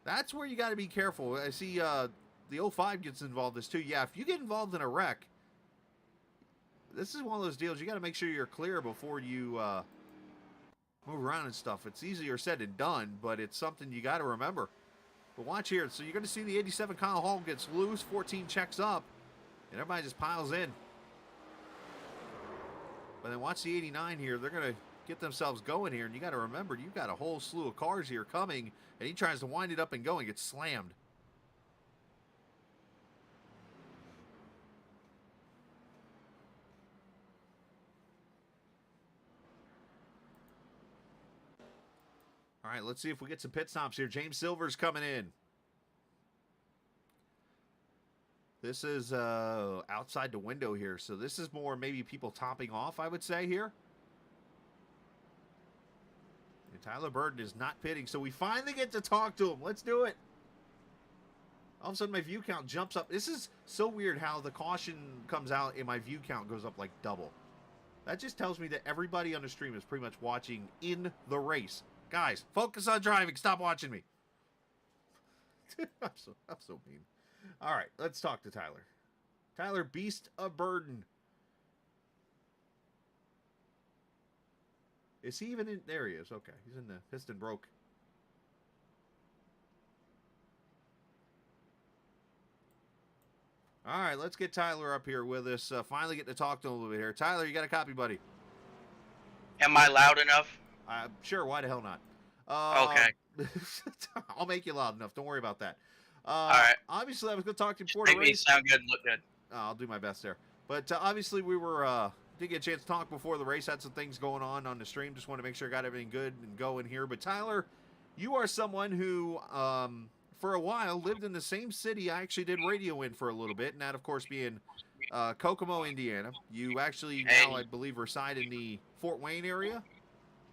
Speaker 2: That's where you got to be careful. I see the 05 gets involved in this too. Yeah, if you get involved in a wreck, this is one of those deals. You got to make sure you're clear before you move around and stuff. It's easier said than done, but it's something you got to remember. But watch here. So you're going to see the 87 Kyle Hall gets loose. 14 checks up, and everybody just piles in. But then watch the 89 here. They're going to get themselves going here, and you got to remember, you've got a whole slew of cars here coming, and he tries to wind it up and go and gets slammed. All right, let's see if we get some pit stops here. James Silver's coming in. This is outside the window here, so this is more maybe people topping off, I would say, here. And Tyler Burton is not pitting, so we finally get to talk to him. Let's do it. All of a sudden, my view count jumps up. This is so weird how the caution comes out and my view count goes up like double. That just tells me that everybody on the stream is pretty much watching in the race. Guys, focus on driving. Stop watching me. I'm so mean. All right, let's talk to Tyler. Tyler, Beast of Burden. Is he even in? There he is. Okay, he's in the piston broke. All right, let's get Tyler up here with us. Finally get to talk to him a little bit here. Tyler, you got a copy, buddy?
Speaker 3: Am I loud enough?
Speaker 2: Sure, why the hell not?
Speaker 3: Okay.
Speaker 2: I'll make you loud enough. Don't worry about that.
Speaker 3: All right.
Speaker 2: Obviously, I was going to talk to you before the
Speaker 3: Make me
Speaker 2: race.
Speaker 3: sound good and look good.
Speaker 2: I'll do my best there. But obviously, we were did get a chance to talk before the race. Had some things going on the stream. Just want to make sure I got everything good and going here. But Tyler, you are someone who, for a while, lived in the same city I actually did radio in for a little bit, and that, of course, being Kokomo, Indiana. You actually now, I believe, reside in the Fort Wayne area.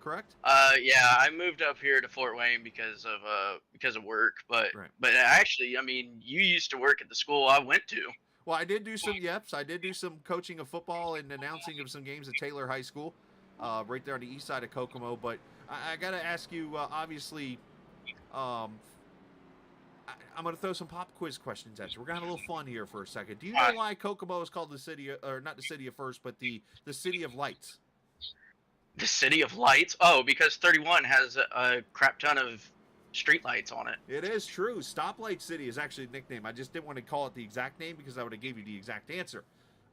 Speaker 2: Correct?
Speaker 3: Yeah, I moved up here to Fort Wayne because of work, but
Speaker 2: Right.
Speaker 3: but actually, I mean, you used to work at the school I went to.
Speaker 2: Well, I did do some, I did do some coaching of football and announcing of some games at Taylor High School, right there on the east side of Kokomo. But I got to ask you, obviously, I'm going to throw some pop quiz questions at you. We're going to have a little fun here for a second. Do you know why Kokomo is called the city, or not the city of first, but the city of lights?
Speaker 3: The City of Lights? Oh, because 31 has a crap ton of street lights on it.
Speaker 2: It is true. Stoplight City is actually a nickname. I just didn't want to call it the exact name because I would have gave you the exact answer.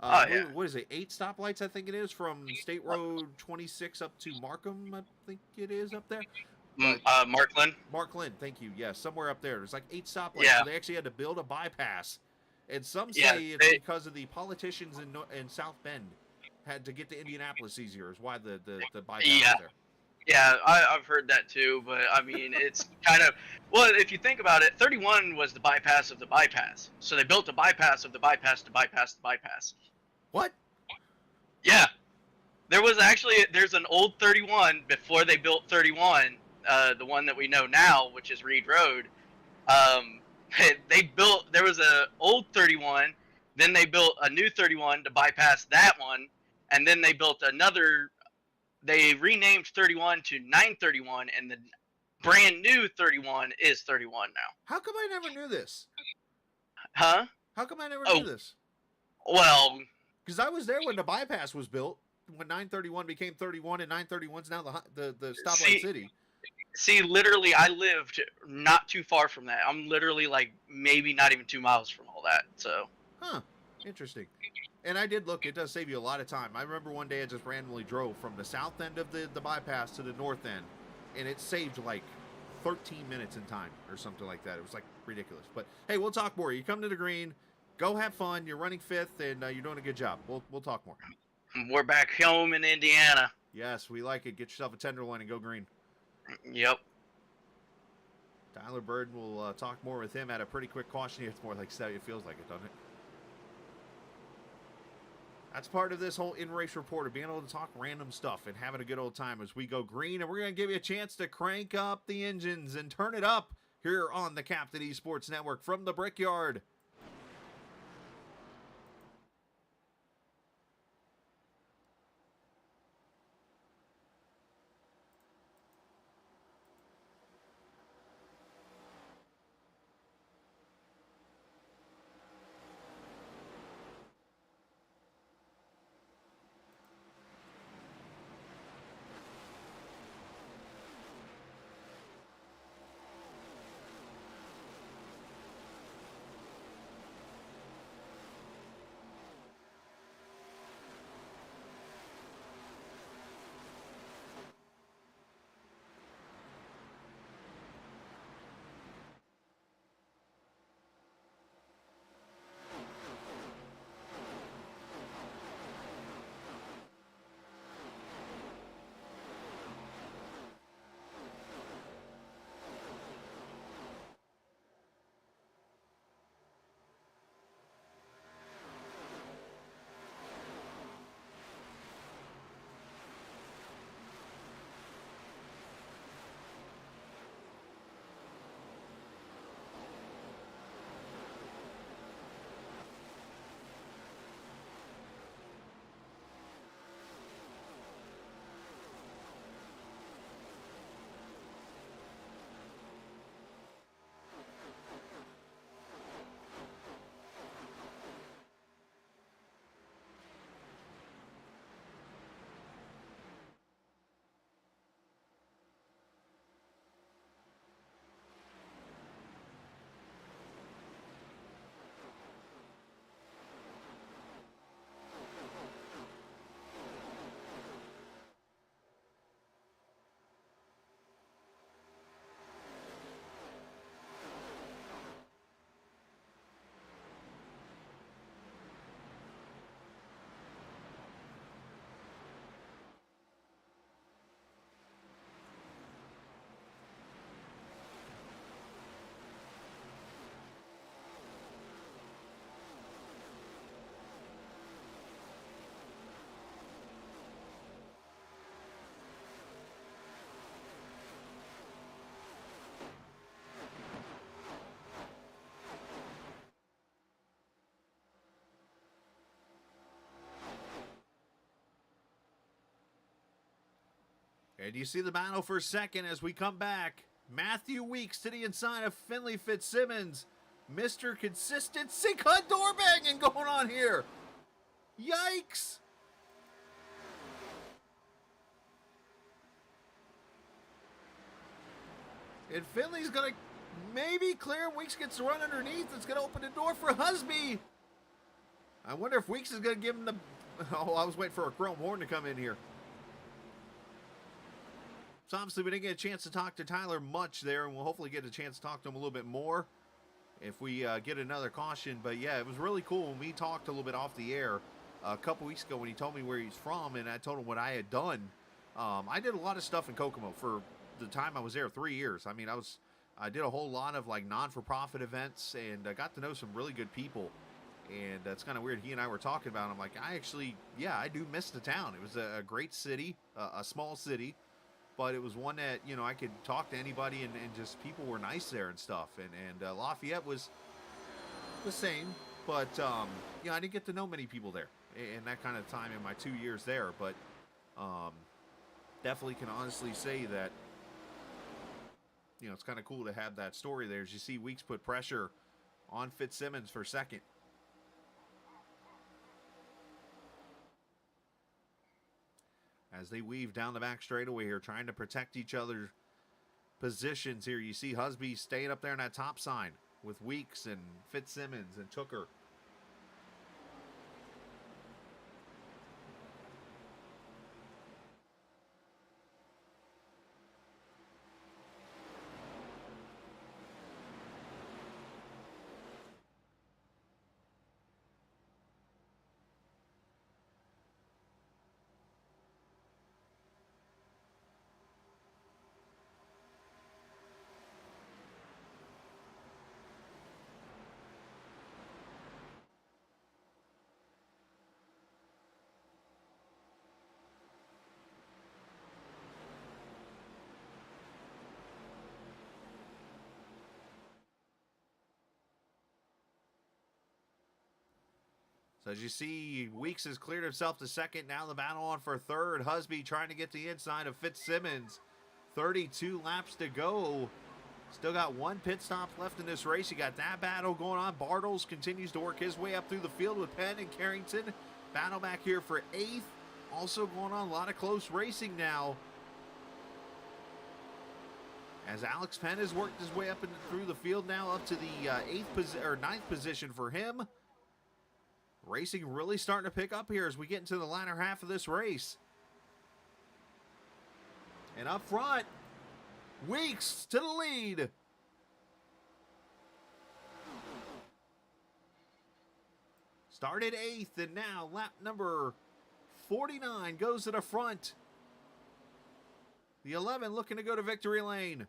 Speaker 3: Yeah.
Speaker 2: What is it? 8 stoplights, I think it is, from State Road 26 up to Markham, I think it is up there.
Speaker 3: Markland?
Speaker 2: Markland, thank you. Yes, somewhere up there. There's like 8 stoplights.
Speaker 3: Yeah.
Speaker 2: So they actually had to build a bypass. And some say
Speaker 3: Yeah,
Speaker 2: it's because of the politicians in South Bend had to get to Indianapolis easier is why the bypass is there.
Speaker 3: Yeah, I've heard that too, but I mean, it's kind of, well, if you think about it, 31 was the bypass of the bypass. So they built a bypass of the bypass to bypass the bypass.
Speaker 2: What?
Speaker 3: Yeah. There's an old 31 before they built 31, the one that we know now, which is Reed Road. There was a old 31, then they built a new 31 to bypass that one, and then they built they renamed 31 to 931, and the brand new 31 is 31 now.
Speaker 2: How come I never knew this?
Speaker 3: Huh?
Speaker 2: How come I never knew this?
Speaker 3: Well,
Speaker 2: because I was there when the bypass was built, when 931 became 31, and 931's now the stoplight city.
Speaker 3: See, literally, I lived not too far from that. I'm literally like maybe not even 2 miles from all that. So.
Speaker 2: Huh. Interesting. And I did look. It does save you a lot of time. I remember one day I just randomly drove from the south end of the bypass to the north end, and it saved like 13 minutes in time or something like that. It was like ridiculous. But hey, we'll talk more. You come to the green, go have fun. You're running 5th, and you're doing a good job. We'll talk more.
Speaker 3: We're back home in Indiana.
Speaker 2: Yes, we like it. Get yourself a tenderloin and go green.
Speaker 3: Yep.
Speaker 2: Tyler Burden will talk more with him at a pretty quick caution here. It's more like 70. It feels like it, doesn't it? That's part of this whole in-race report, of being able to talk random stuff and having a good old time as we go green. And we're going to give you a chance to crank up the engines and turn it up here on the Captain Esports Network from the Brickyard. And you see the battle for second as we come back. Matthew Weeks to the inside of Finley Fitzsimmons. Mr. Consistency cut door banging going on here. Yikes. And Finley's going to maybe clear. Weeks gets to run underneath. It's going to open the door for Husby. I wonder if Weeks is going to give him the... Oh, I was waiting for a chrome horn to come in here. So obviously we didn't get a chance to talk to Tyler much there, and we'll hopefully get a chance to talk to him a little bit more if we get another caution. But yeah, it was really cool when we talked a little bit off the air a couple weeks ago when he told me where he's from, and I told him what I had done. I did a lot of stuff in Kokomo for the time I was there, 3 years. I mean, I did a whole lot of like non-for-profit events, and I got to know some really good people. And that's kind of weird. He and I were talking about it. I'm like, I do miss the town. It was a great city, a small city. But it was one that, you know, I could talk to anybody, and just people were nice there and stuff. And Lafayette was the same. But, you know, I didn't get to know many people there in that kind of time in my 2 years there. But definitely can honestly say that, you know, it's kind of cool to have that story there. As you see, Weeks put pressure on Fitzsimmons for second. As they weave down the back straightaway here, trying to protect each other's positions here. You see Husby staying up there in that top sign with Weeks and Fitzsimmons and Tooker. So as you see, Weeks has cleared himself to second. Now the battle on for third. Husby trying to get the inside of Fitzsimmons. 32 laps to go. Still got one pit stop left in this race. You got that battle going on. Bartles continues to work his way up through the field with Penn and Carrington. Battle back here for 8th. Also going on a lot of close racing now. As Alex Penn has worked his way up and through the field now, up to the 9th position for him. Racing really starting to pick up here as we get into the latter half of this race. And up front, Weeks to the lead. Started 8th, and now lap number 49 goes to the front. The 11 looking to go to victory lane.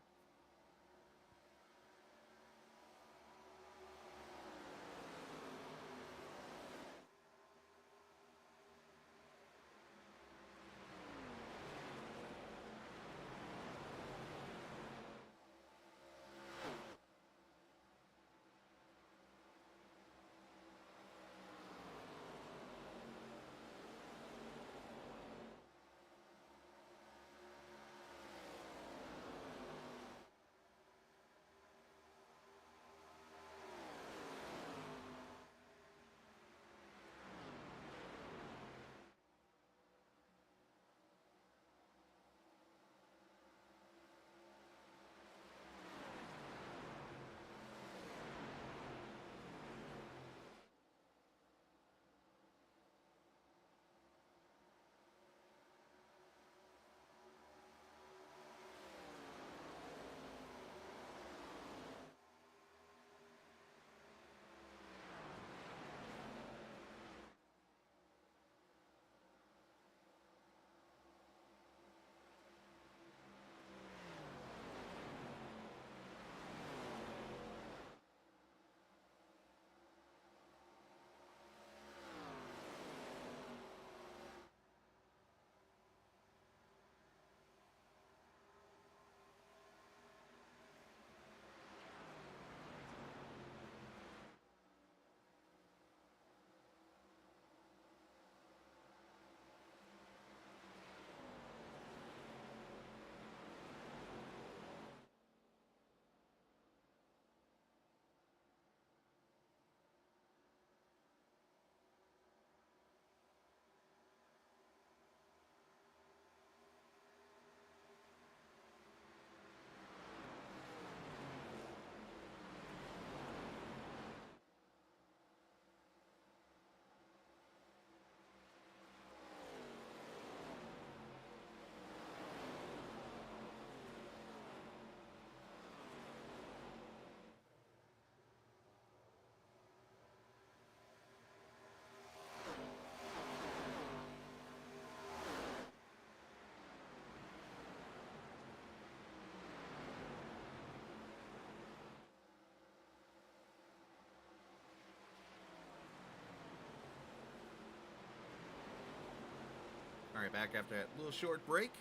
Speaker 2: All right, back after that little short break.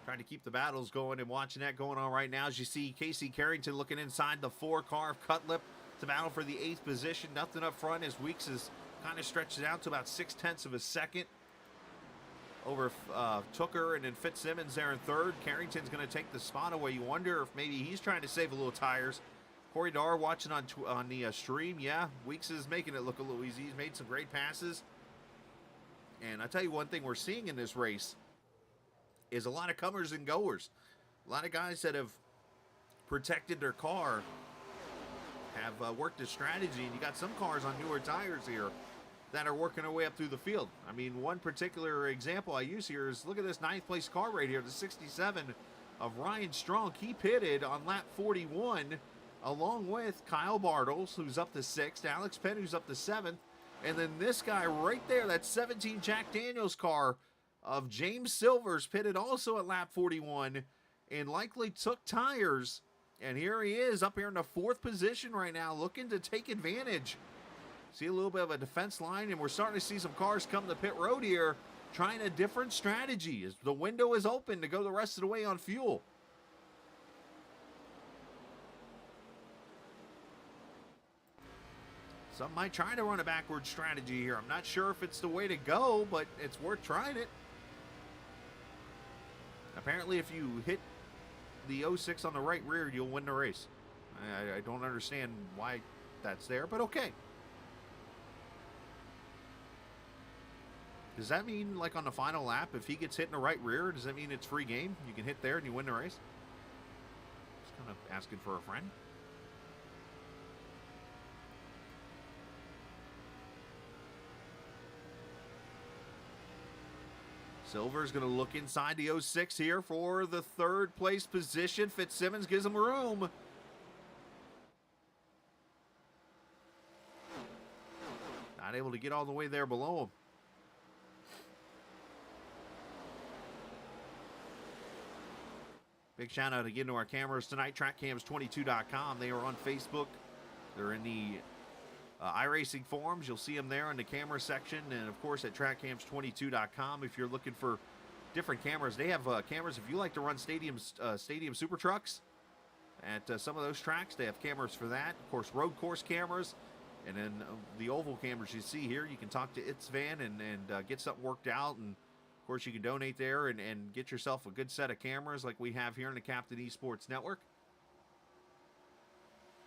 Speaker 2: Trying to keep the battles going and watching that going on right now. As you see Casey Carrington looking inside the 4 car of Cutlip to battle for the 8th position. Nothing up front as Weeks is kind of stretched it out to about 0.6 of a second over Tooker, and then Fitzsimmons there in 3rd. Carrington's going to take the spot away. You wonder if maybe he's trying to save a little tires. Corey Darr watching on the stream. Yeah, Weeks is making it look a little easy. He's made some great passes. And I tell you one thing we're seeing in this race is a lot of comers and goers. A lot of guys that have protected their car have worked a strategy, and you got some cars on newer tires here that are working their way up through the field. I mean, one particular example I use here is look at this 9th place car right here, the 67 of Ryan Strong. He pitted on lap 41 along with Kyle Bartles, who's up to 6th, Alex Penn, who's up to 7th, and then this guy right there, that 17 Jack Daniels car of James Silvers, pitted also at lap 41 and likely took tires. And here he is up here in the 4th position right now, looking to take advantage. See a little bit of a defense line, and we're starting to see some cars come to pit road here, trying a different strategy as the window is open to go the rest of the way on fuel. Some might try to run a backward strategy here. I'm not sure if it's the way to go, but it's worth trying it. Apparently, if you hit the 06 on the right rear, you'll win the race. I don't understand why that's there, but okay. Does that mean, like, on the final lap, if he gets hit in the right rear, does that mean it's free game? You can hit there and you win the race? Just kind of asking for a friend. Silver's going to look inside the 06 here for the third place position. Fitzsimmons gives him room. Not able to get all the way there below him. Big shout out again to our cameras tonight, trackcams22.com. They are on Facebook. They're in the iRacing forums. You'll see them there in the camera section, and of course at trackcams22.com. If you're looking for different cameras, they have cameras. If you like to run stadium super trucks at some of those tracks, they have cameras for that. Of course, road course cameras, and then the oval cameras you see here. You can talk to It's Van and get something worked out, and of course you can donate there and get yourself a good set of cameras like we have here in the Captain Esports Network.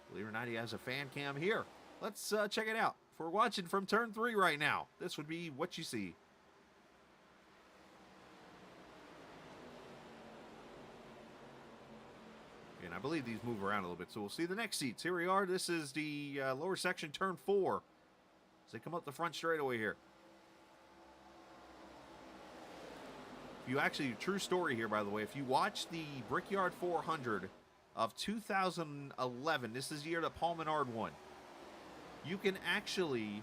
Speaker 2: Believe it or not, he has a fan cam here. Let's check it out. If we're watching from turn 3 right now, this would be what you see. And I believe these move around a little bit, so we'll see the next seats. Here we are. This is the lower section, turn 4. As they come up the front straightaway here. If you actually, true story here, by the way, if you watch the Brickyard 400 of 2011, this is the year that Paul Menard won. You can actually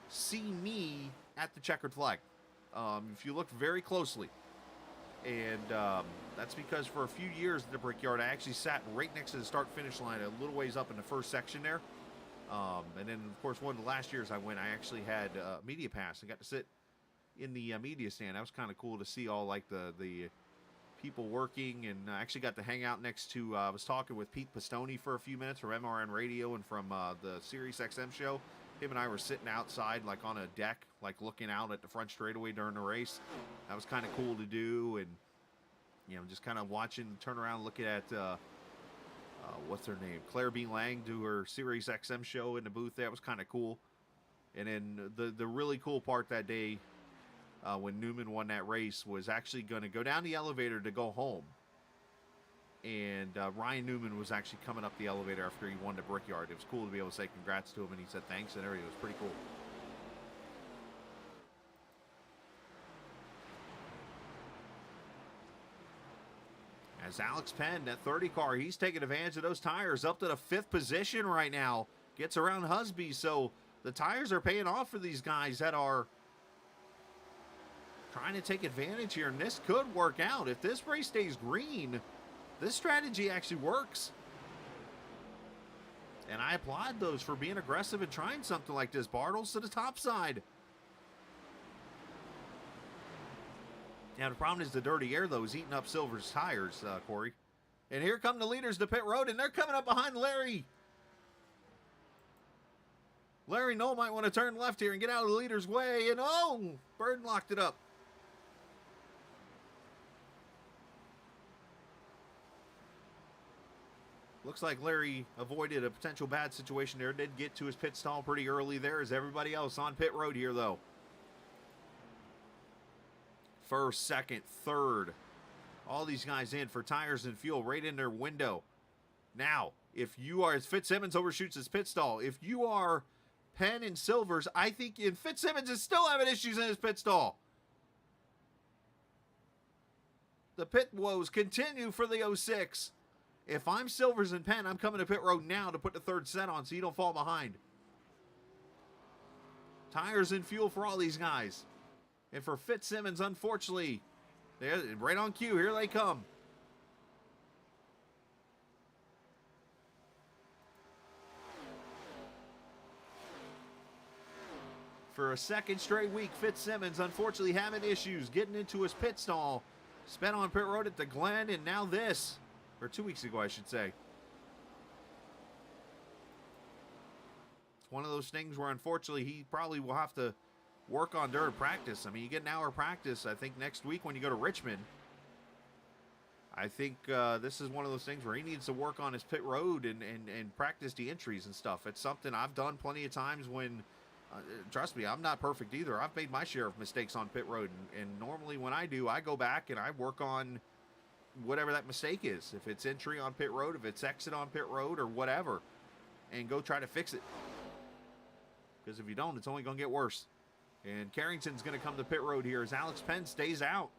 Speaker 2: see me at the checkered flag if you look very closely. And that's because for a few years in the Brickyard, I actually sat right next to the start-finish line, a little ways up in the first section there. And then, of course, one of the last years I went, I actually had media pass and got to sit in the media stand. That was kind of cool to see all like the people working, and I actually got to hang out next to, I was talking with Pete Pistone for a few minutes from MRN Radio and from the Sirius XM show. Him and I were sitting outside, like on a deck, like looking out at the front straightaway during the race. That was kind of cool to do, and, you know, just kind of watching, turn around, looking at, what's her name? Claire B. Lang do her Sirius XM show in the booth. That was kind of cool. And then the really cool part that day, when Newman won that race, was actually going to go down the elevator to go home. And Ryan Newman was actually coming up the elevator after he won the Brickyard. It was cool to be able to say congrats to him, and he said thanks and everything. It was pretty cool. As Alex Penn, that 30 car, he's taking advantage of those tires, up to the 5th position right now. Gets around Husby, so the tires are paying off for these guys that are trying to take advantage here, and this could work out. If this race stays green, this strategy actually works. And I applaud those for being aggressive and trying something like this. Bartles to the top side. Now, the problem is the dirty air, though, is eating up Silver's tires, Corey. And here come the leaders to pit road, and they're coming up behind Larry. Larry Knoll might want to turn left here and get out of the leader's way, and oh, Burden locked it up. Looks like Larry avoided a potential bad situation there. Did get to his pit stall pretty early there, as everybody else on pit road here, though. First, second, third. All these guys in for tires and fuel right in their window. Now, if you are, as Fitzsimmons overshoots his pit stall, if you are Penn and Silvers, I think Fitzsimmons is still having issues in his pit stall. The pit woes continue for the 06. If I'm Silvers and Penn, I'm coming to pit road now to put the third set on so you don't fall behind. Tires and fuel for all these guys. And for Fitzsimmons, unfortunately, they're right on cue. Here they come. For a second straight week, Fitzsimmons, unfortunately, having issues getting into his pit stall. Spent on pit road at the Glen, and now this. Or 2 weeks ago, I should say. It's one of those things where, unfortunately, he probably will have to work on during practice. I mean, you get an hour of practice, I think, next week when you go to Richmond. I think this is one of those things where he needs to work on his pit road and practice the entries and stuff. It's something I've done plenty of times when, trust me, I'm not perfect either. I've made my share of mistakes on pit road. And normally when I do, I go back and I work on whatever that mistake is. If it's entry on pit road, if it's exit on pit road, or whatever, and go try to fix it. Because if you don't, it's only going to get worse. And Carrington's going to come to pit road here as Alex Penn stays out.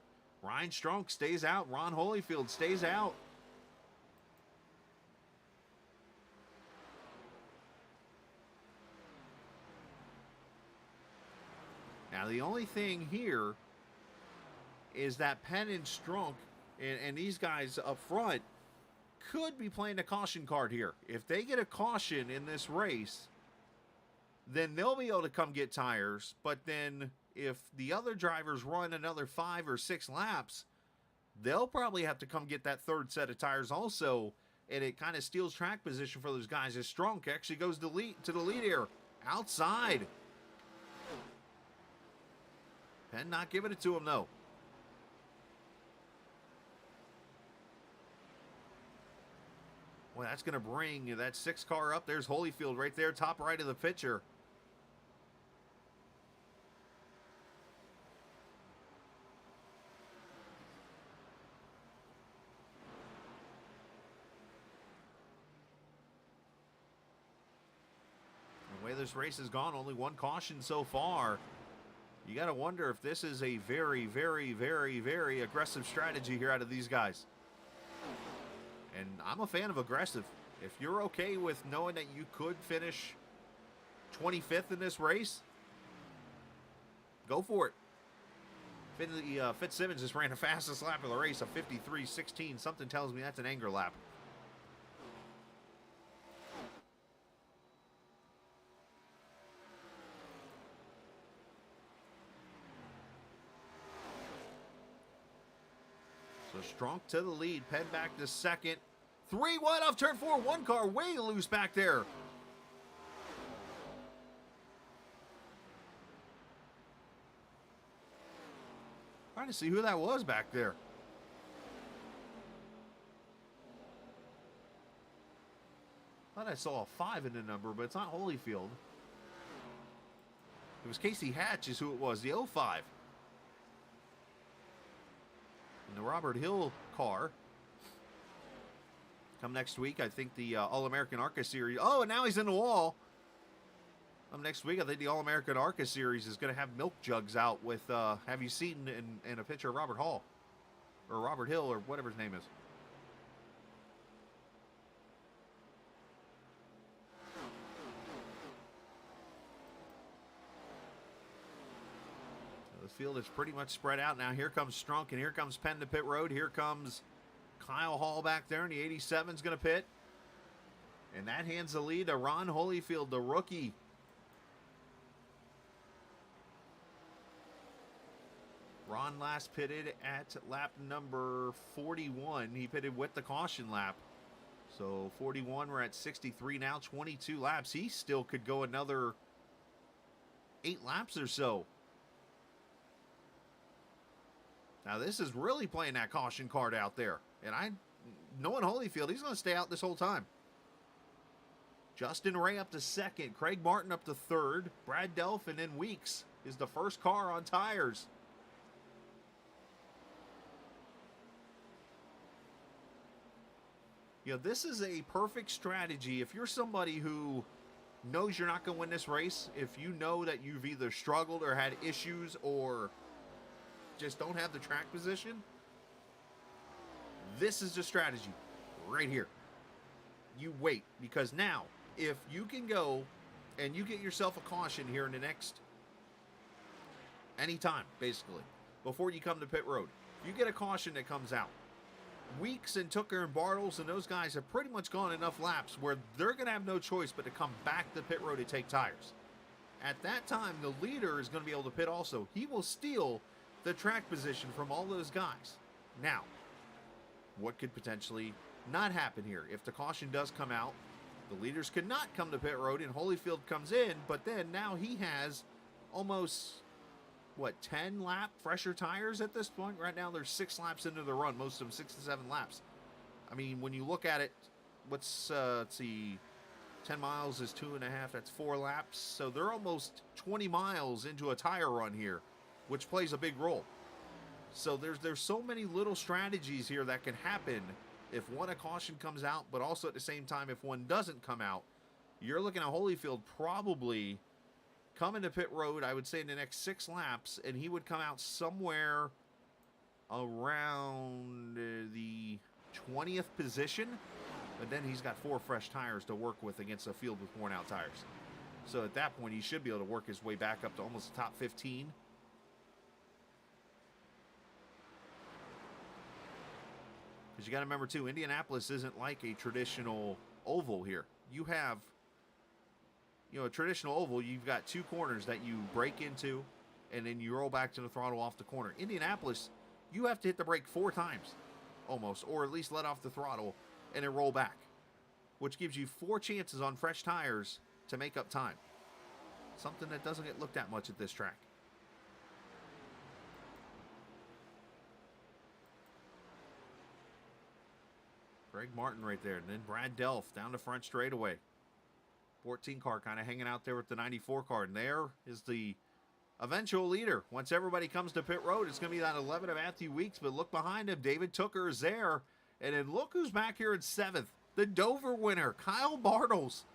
Speaker 2: Ryan Strunk stays out. Ron Holyfield stays out. Now, the only thing here is that Penn and Strunk and these guys up front could be playing a caution card here. If they get a caution in this race, then they'll be able to come get tires. But then if the other drivers run another 5 or 6 laps, they'll probably have to come get that third set of tires also, and it kind of steals track position for those guys as Strunk actually goes to the lead here. Outside. Penn not giving it to him, though. Well, that's going to bring that 6 car up. There's Holyfield right there, top right of the picture. The way this race has gone, only 1 caution so far. You got to wonder if this is a very, very, very, very aggressive strategy here out of these guys. And I'm a fan of aggressive. If you're okay with knowing that you could finish 25th in this race, go for it. Fitzsimmons just ran the fastest lap of the race, a 53.16. Something tells me that's an anger lap. So Strunk to the lead, Penn back to second. 3 wide off turn 4, 1 car way loose back there. Trying to see who that was back there. Thought I saw a 5 in the number, but it's not Holyfield. It was Casey Hatch is who it was, the 05. And the Robert Hill car. Come next week, I think the All-American ARCA Series. Oh, and now he's in the wall. Next week, I think the All-American ARCA Series is going to have milk jugs out with, have you seen in a picture of Robert Hall? Or Robert Hill, or whatever his name is. So the field is pretty much spread out now. Here comes Strunk, and here comes Penn to pit road. Here comes Kyle Hall back there, and the 87 is going to pit. And that hands the lead to Ron Holyfield, the rookie. Ron last pitted at lap number 41. He pitted with the caution lap. So 41, we're at 63 now, 22 laps. He still could go another 8 laps or so. Now this is really playing that caution card out there. And knowing Holyfield, he's going to stay out this whole time. Justin Ray up to second. Craig Martin up to third. Brad Delph and then Weeks is the first car on tires. You know, this is a perfect strategy. If you're somebody who knows you're not going to win this race, if you know that you've either struggled or had issues or just don't have the track position, this is the strategy right here. You wait, because now, if you can go and you get yourself a caution here in the next, anytime, basically, before you come to pit road, you get a caution that comes out. Weeks and Tooker and Bartles and those guys have pretty much gone enough laps where they're going to have no choice but to come back to pit road to take tires. At that time, the leader is going to be able to pit also. He will steal the track position from all those guys. Now, what could potentially not happen here? If the caution does come out, The leaders could not come to pit road, and Holyfield comes in, but then now he has almost, what, 10 lap fresher tires at this point? Right now, there's 6 laps into the run, most of them 6 to 7 laps. I mean, when you look at it, let's see, 10 miles is 2.5, that's 4 laps. So they're almost 20 miles into a tire run here, which plays a big role. So there's so many little strategies here that can happen if one, a caution comes out, but also at the same time, if one doesn't come out. You're looking at Holyfield probably coming to pit road, I would say, in the next 6 laps, and he would come out somewhere around the 20th position, but then he's got 4 fresh tires to work with against a field with worn out tires. So at that point, he should be able to work his way back up to almost the top 15. Because you got to remember, too, Indianapolis isn't like a traditional oval here. You have, a traditional oval, you've got 2 corners that you brake into, and then you roll back to the throttle off the corner. Indianapolis, you have to hit the brake 4 times, almost, or at least let off the throttle, and then roll back, which gives you 4 chances on fresh tires to make up time. Something that doesn't get looked at much at this track. Greg Martin right there, and then Brad Delph down the front straightaway. 14 car kind of hanging out there with the 94 car, and there is the eventual leader. Once everybody comes to pit road, it's going to be that 11 of Matthew Weeks, but look behind him. David Tooker is there, and then look who's back here in 7th. The Dover winner, Kyle Bartels.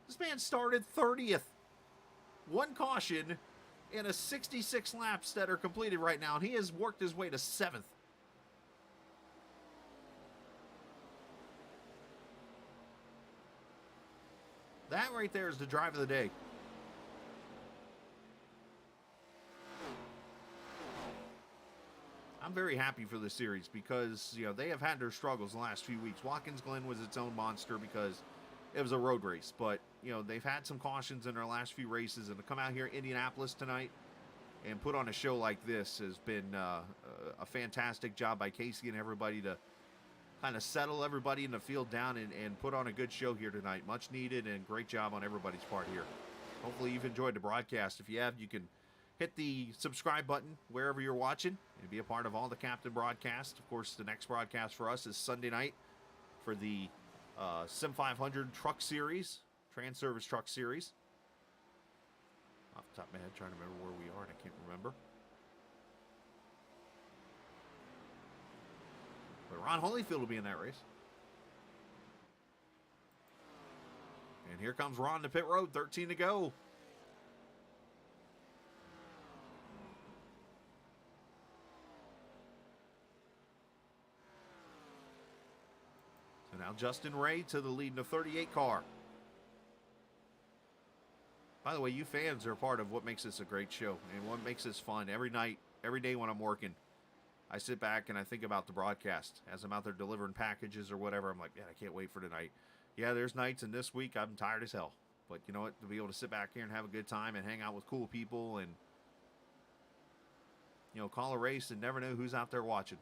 Speaker 2: This man started 30th. 1 caution and a 66 laps that are completed right now, and he has worked his way to 7th. That right there is the drive of the day. I'm very happy for this series because, they have had their struggles the last few weeks. Watkins Glen was its own monster because it was a road race. But, they've had some cautions in their last few races. And to come out here in Indianapolis tonight and put on a show like this has been a fantastic job by Casey and everybody to kind of settle everybody in the field down and put on a good show here tonight. Much needed, and great job on everybody's part here. Hopefully you've enjoyed the broadcast. If you have, you can hit the subscribe button wherever you're watching and be a part of all the Captain broadcasts. Of course, the next broadcast for us is Sunday night for the Sim 500 Truck Series, Trans Service Truck Series. Off the top of my head, trying to remember where we are, and I can't remember. But Ron Holyfield will be in that race. And here comes Ron to pit road, 13 to go. So now Justin Ray to the lead in the 38 car. By the way, you fans are part of what makes this a great show and what makes this fun. Every night, every day when I'm working, I sit back and I think about the broadcast as I'm out there delivering packages or whatever. I'm like, I can't wait for tonight. Yeah, there's nights, and this week I'm tired as hell. But you know what? To be able to sit back here and have a good time and hang out with cool people and, call a race and never know who's out there watching.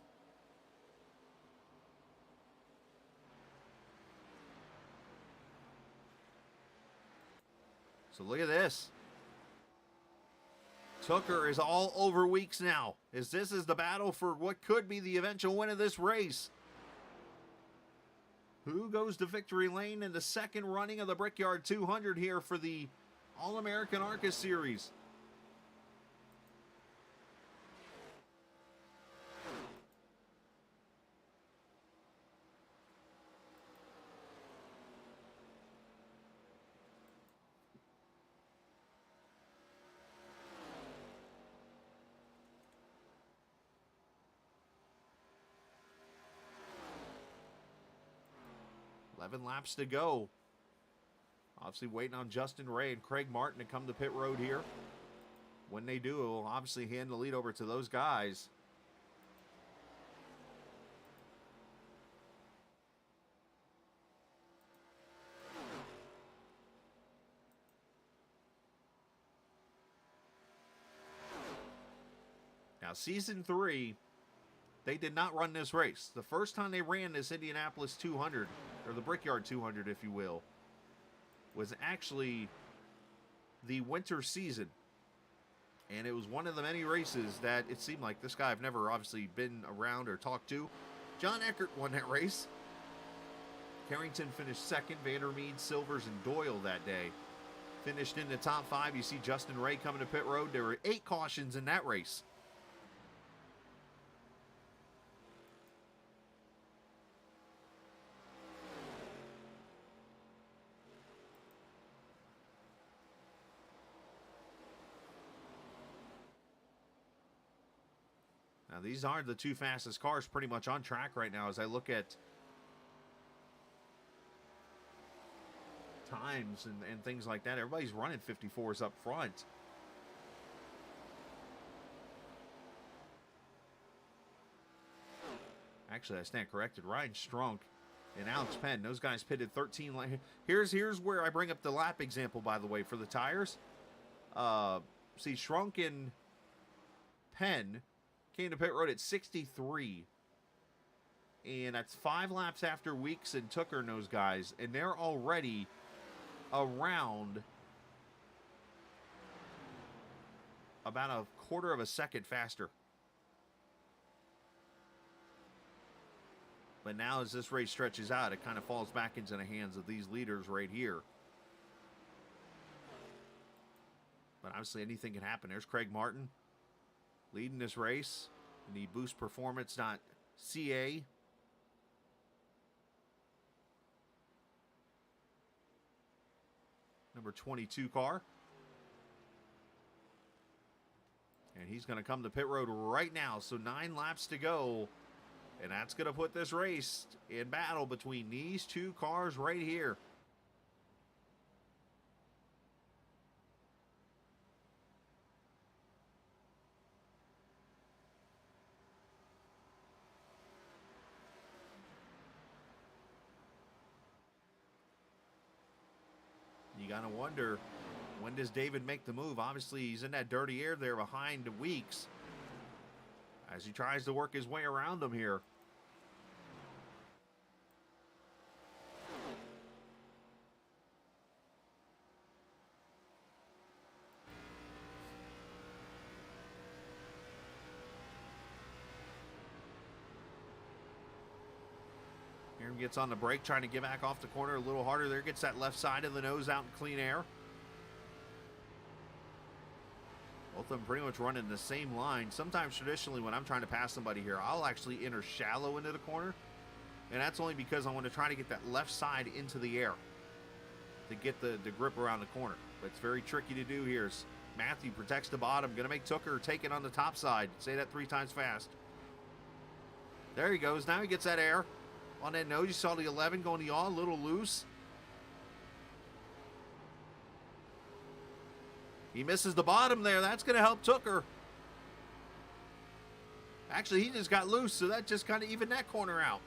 Speaker 2: So look at this. Tooker is all over Weeks now, as this is the battle for what could be the eventual win of this race. Who goes to victory lane in the second running of the Brickyard 200 here for the All-American ARCA Series? Laps to go. Obviously waiting on Justin Ray and Craig Martin to come to pit road here. When they do, it will obviously hand the lead over to those guys. Now, Season 3, they did not run this race. The first time they ran this Indianapolis 200 or the Brickyard 200, if you will, was actually the winter season. And it was one of the many races that it seemed like this guy I've never obviously been around or talked to. John Eckert won that race. Carrington finished second. Vandermeed, Silvers, and Doyle that day finished in the top 5. You see Justin Ray coming to pit road. There were 8 cautions in that race. Now, these are the 2 fastest cars pretty much on track right now as I look at times and things like that. Everybody's running 54s up front. Actually, I stand corrected. Ryan Strunk and Alex Penn, those guys pitted 13. Here's where I bring up the lap example, by the way, for the tires. See, Strunk and Penn came to pit road at 63. And that's 5 laps after Weeks and Tooker and those guys. And they're already around about a quarter of a second faster. But now as this race stretches out, it kind of falls back into the hands of these leaders right here. But obviously anything can happen. There's Craig Martin leading this race in the Boost Performance.ca. Number 22 car. And he's going to come to pit road right now. So 9 laps to go. And that's going to put this race in battle between these 2 cars right here. You got to wonder, when does David make the move? Obviously, he's in that dirty air there behind Weeks as he tries to work his way around him here. Aaron gets on the brake, trying to get back off the corner a little harder there. Gets that left side of the nose out in clean air. Both of them pretty much running the same line. Sometimes traditionally when I'm trying to pass somebody here, I'll actually enter shallow into the corner. And that's only because I want to try to get that left side into the air to get the grip around the corner. But it's very tricky to do here. Matthew protects the bottom. Going to make Tooker take it on the top side. Say that 3 times fast. There he goes. Now he gets that air. On that nose, you saw the 11 going to yaw, a little loose. He misses the bottom there. That's going to help Tooker. Actually, he just got loose, so that just kind of evened that corner out.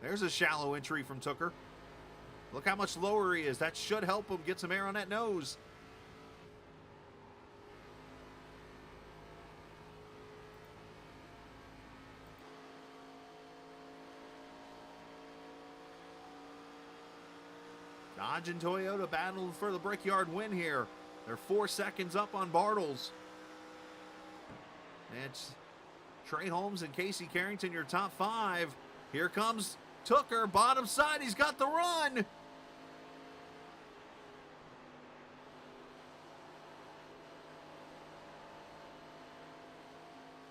Speaker 2: There's a shallow entry from Tooker. Look how much lower he is. That should help him get some air on that nose. Dodge and Toyota battled for the Brickyard win here. They're 4 seconds up on Bartles. It's Trey Holmes and Casey Carrington, your top 5. Here comes Tooker, bottom side. He's got the run.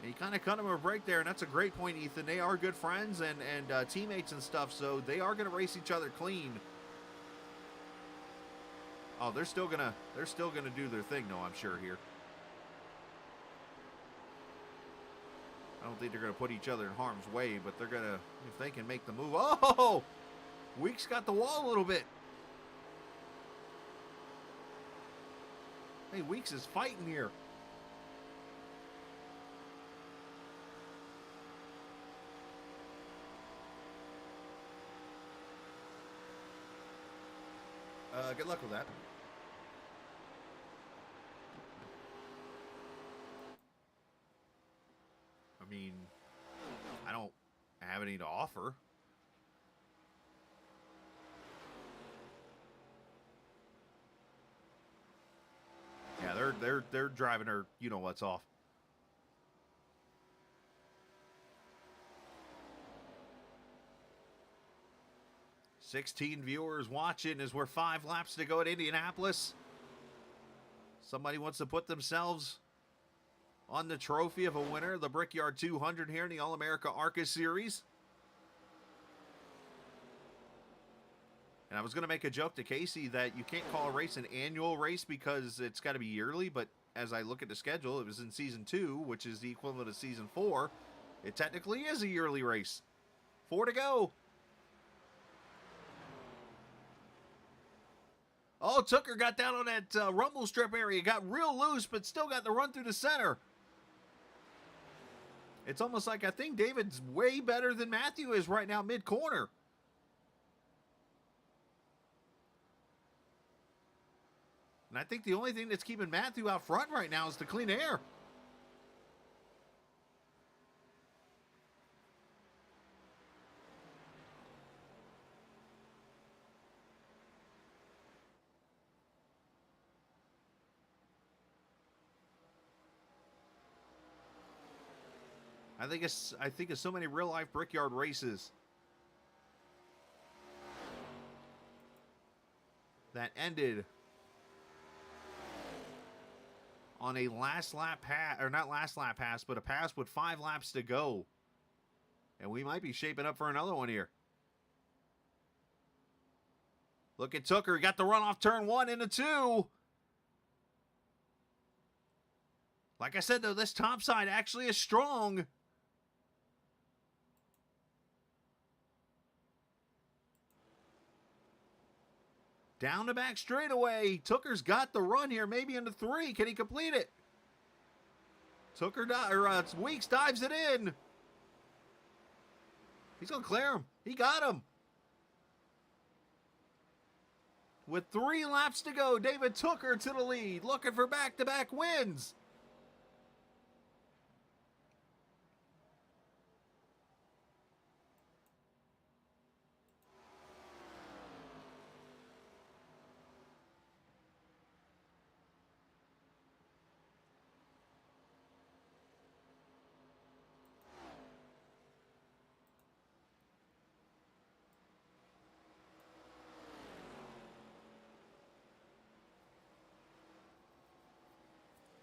Speaker 2: And he kind of cut him a break there, and that's a great point, Ethan. They are good friends and teammates and stuff, so they are going to race each other clean. Oh, they're still gonna do their thing, though, I'm sure here. I don't think they're gonna put each other in harm's way, but they're gonna, if they can make the move. Oh, Weeks got the wall a little bit. Hey, Weeks is fighting here. Good luck with that. I mean, I don't have any to offer. Yeah, they're driving her, you know what's off. "16 viewers watching as we're 5 laps to go at Indianapolis. Somebody wants to put themselves on the trophy of a winner, the Brickyard 200 here in the All-America ARCA Series. And I was going to make a joke to Casey that you can't call a race an annual race because it's got to be yearly, but as I look at the schedule, it was in Season 2, which is the equivalent of Season 4. It technically is a yearly race. 4 to go. Oh, Tooker got down on that rumble strip area. Got real loose, but still got the run through the center. It's almost like I think David's way better than Matthew is right now mid-corner. And I think the only thing that's keeping Matthew out front right now is the clean air. I think it's so many real life Brickyard races that ended on a last lap pass, or not last lap pass, but a pass with 5 laps to go. And we might be shaping up for another one here. Look at Tooker, got the run off turn 1 into 2. Like I said, though, this top side actually is strong. Down the back straightaway. Tooker's got the run here, maybe into 3. Can he complete it? Weeks dives it in. He's going to clear him. He got him. With 3 laps to go, David Tooker to the lead, looking for back-to-back wins.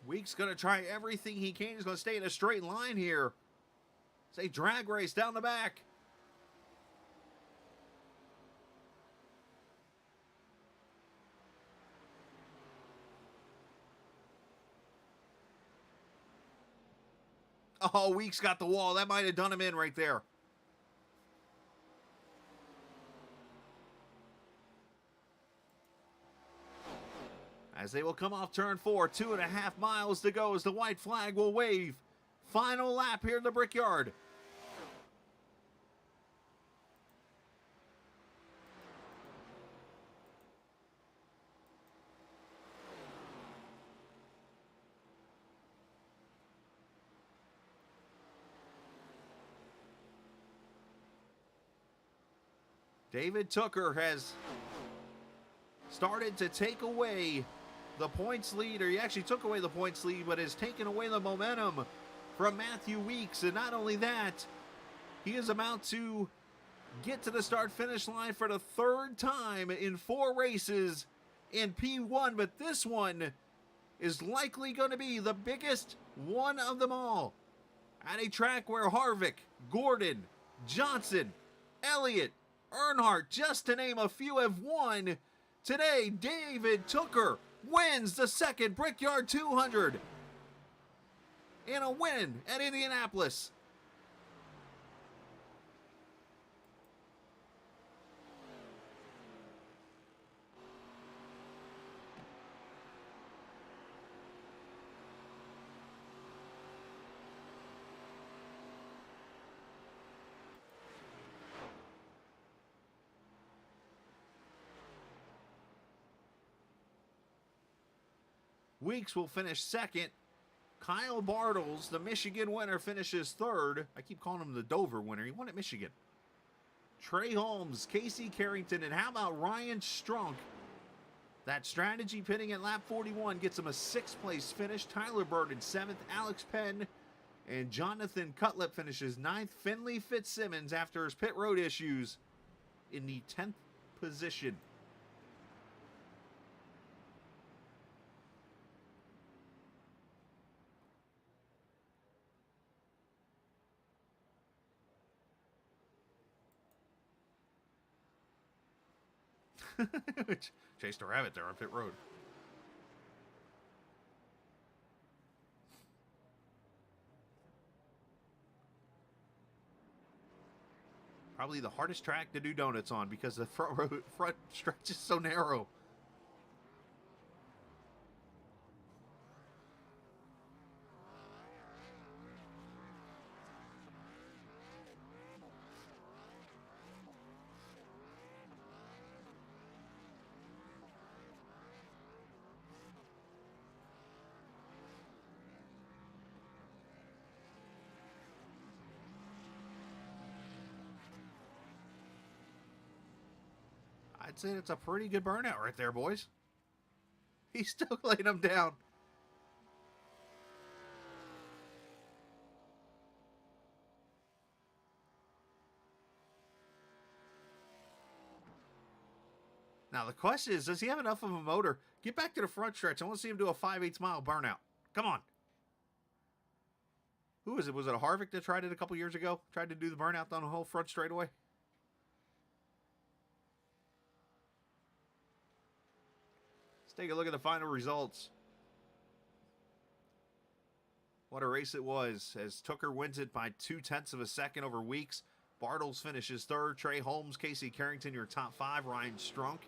Speaker 2: Weeks going to try everything he can. He's going to stay in a straight line here. It's a drag race down the back. Oh, Weeks got the wall. That might have done him in right there. As they will come off turn 4, 2.5 miles to go as the white flag will wave. Final lap here in the Brickyard. David Tooker has started to take away the points lead, or he actually took away the points lead, but has taken away the momentum from Matthew Weeks. And not only that, he is about to get to the start-finish line for the 3rd time in 4 races in P1, but this one is likely going to be the biggest one of them all. At a track where Harvick, Gordon, Johnson, Elliott, Earnhardt, just to name a few, have won. Today, David Tooker wins the 2nd Brickyard 200 in a win at Indianapolis. Weeks will finish 2nd Kyle Bartles, the Michigan winner, finishes third. I keep calling him the Dover winner. He won at Michigan. Trey Holmes, Casey Carrington, and how about Ryan Strunk? That strategy pitting at lap 41 gets him a 6th place finish. Tyler Bird in 7th. Alex Penn and Jonathan Cutlip finishes 9th. Finley Fitzsimmons, after his pit road issues, in the 10th position. Chased a rabbit there on pit road. Probably the hardest track to do donuts on because the front stretch is so narrow. I'd say it's a pretty good burnout right there, boys. He's still laying them down. Now, the question is, does he have enough of a motor? Get back to the front stretch. I want to see him do a 5/8 mile burnout. Come on. Who was it? Was it a Harvick that tried it a couple years ago? Tried to do the burnout down the whole front straightaway? Let's take a look at the final results. What a race it was, as Tooker wins it by 0.2 of a second over Weeks. Bartles finishes third. Trey Holmes, Casey Carrington, your top 5. Ryan Strunk,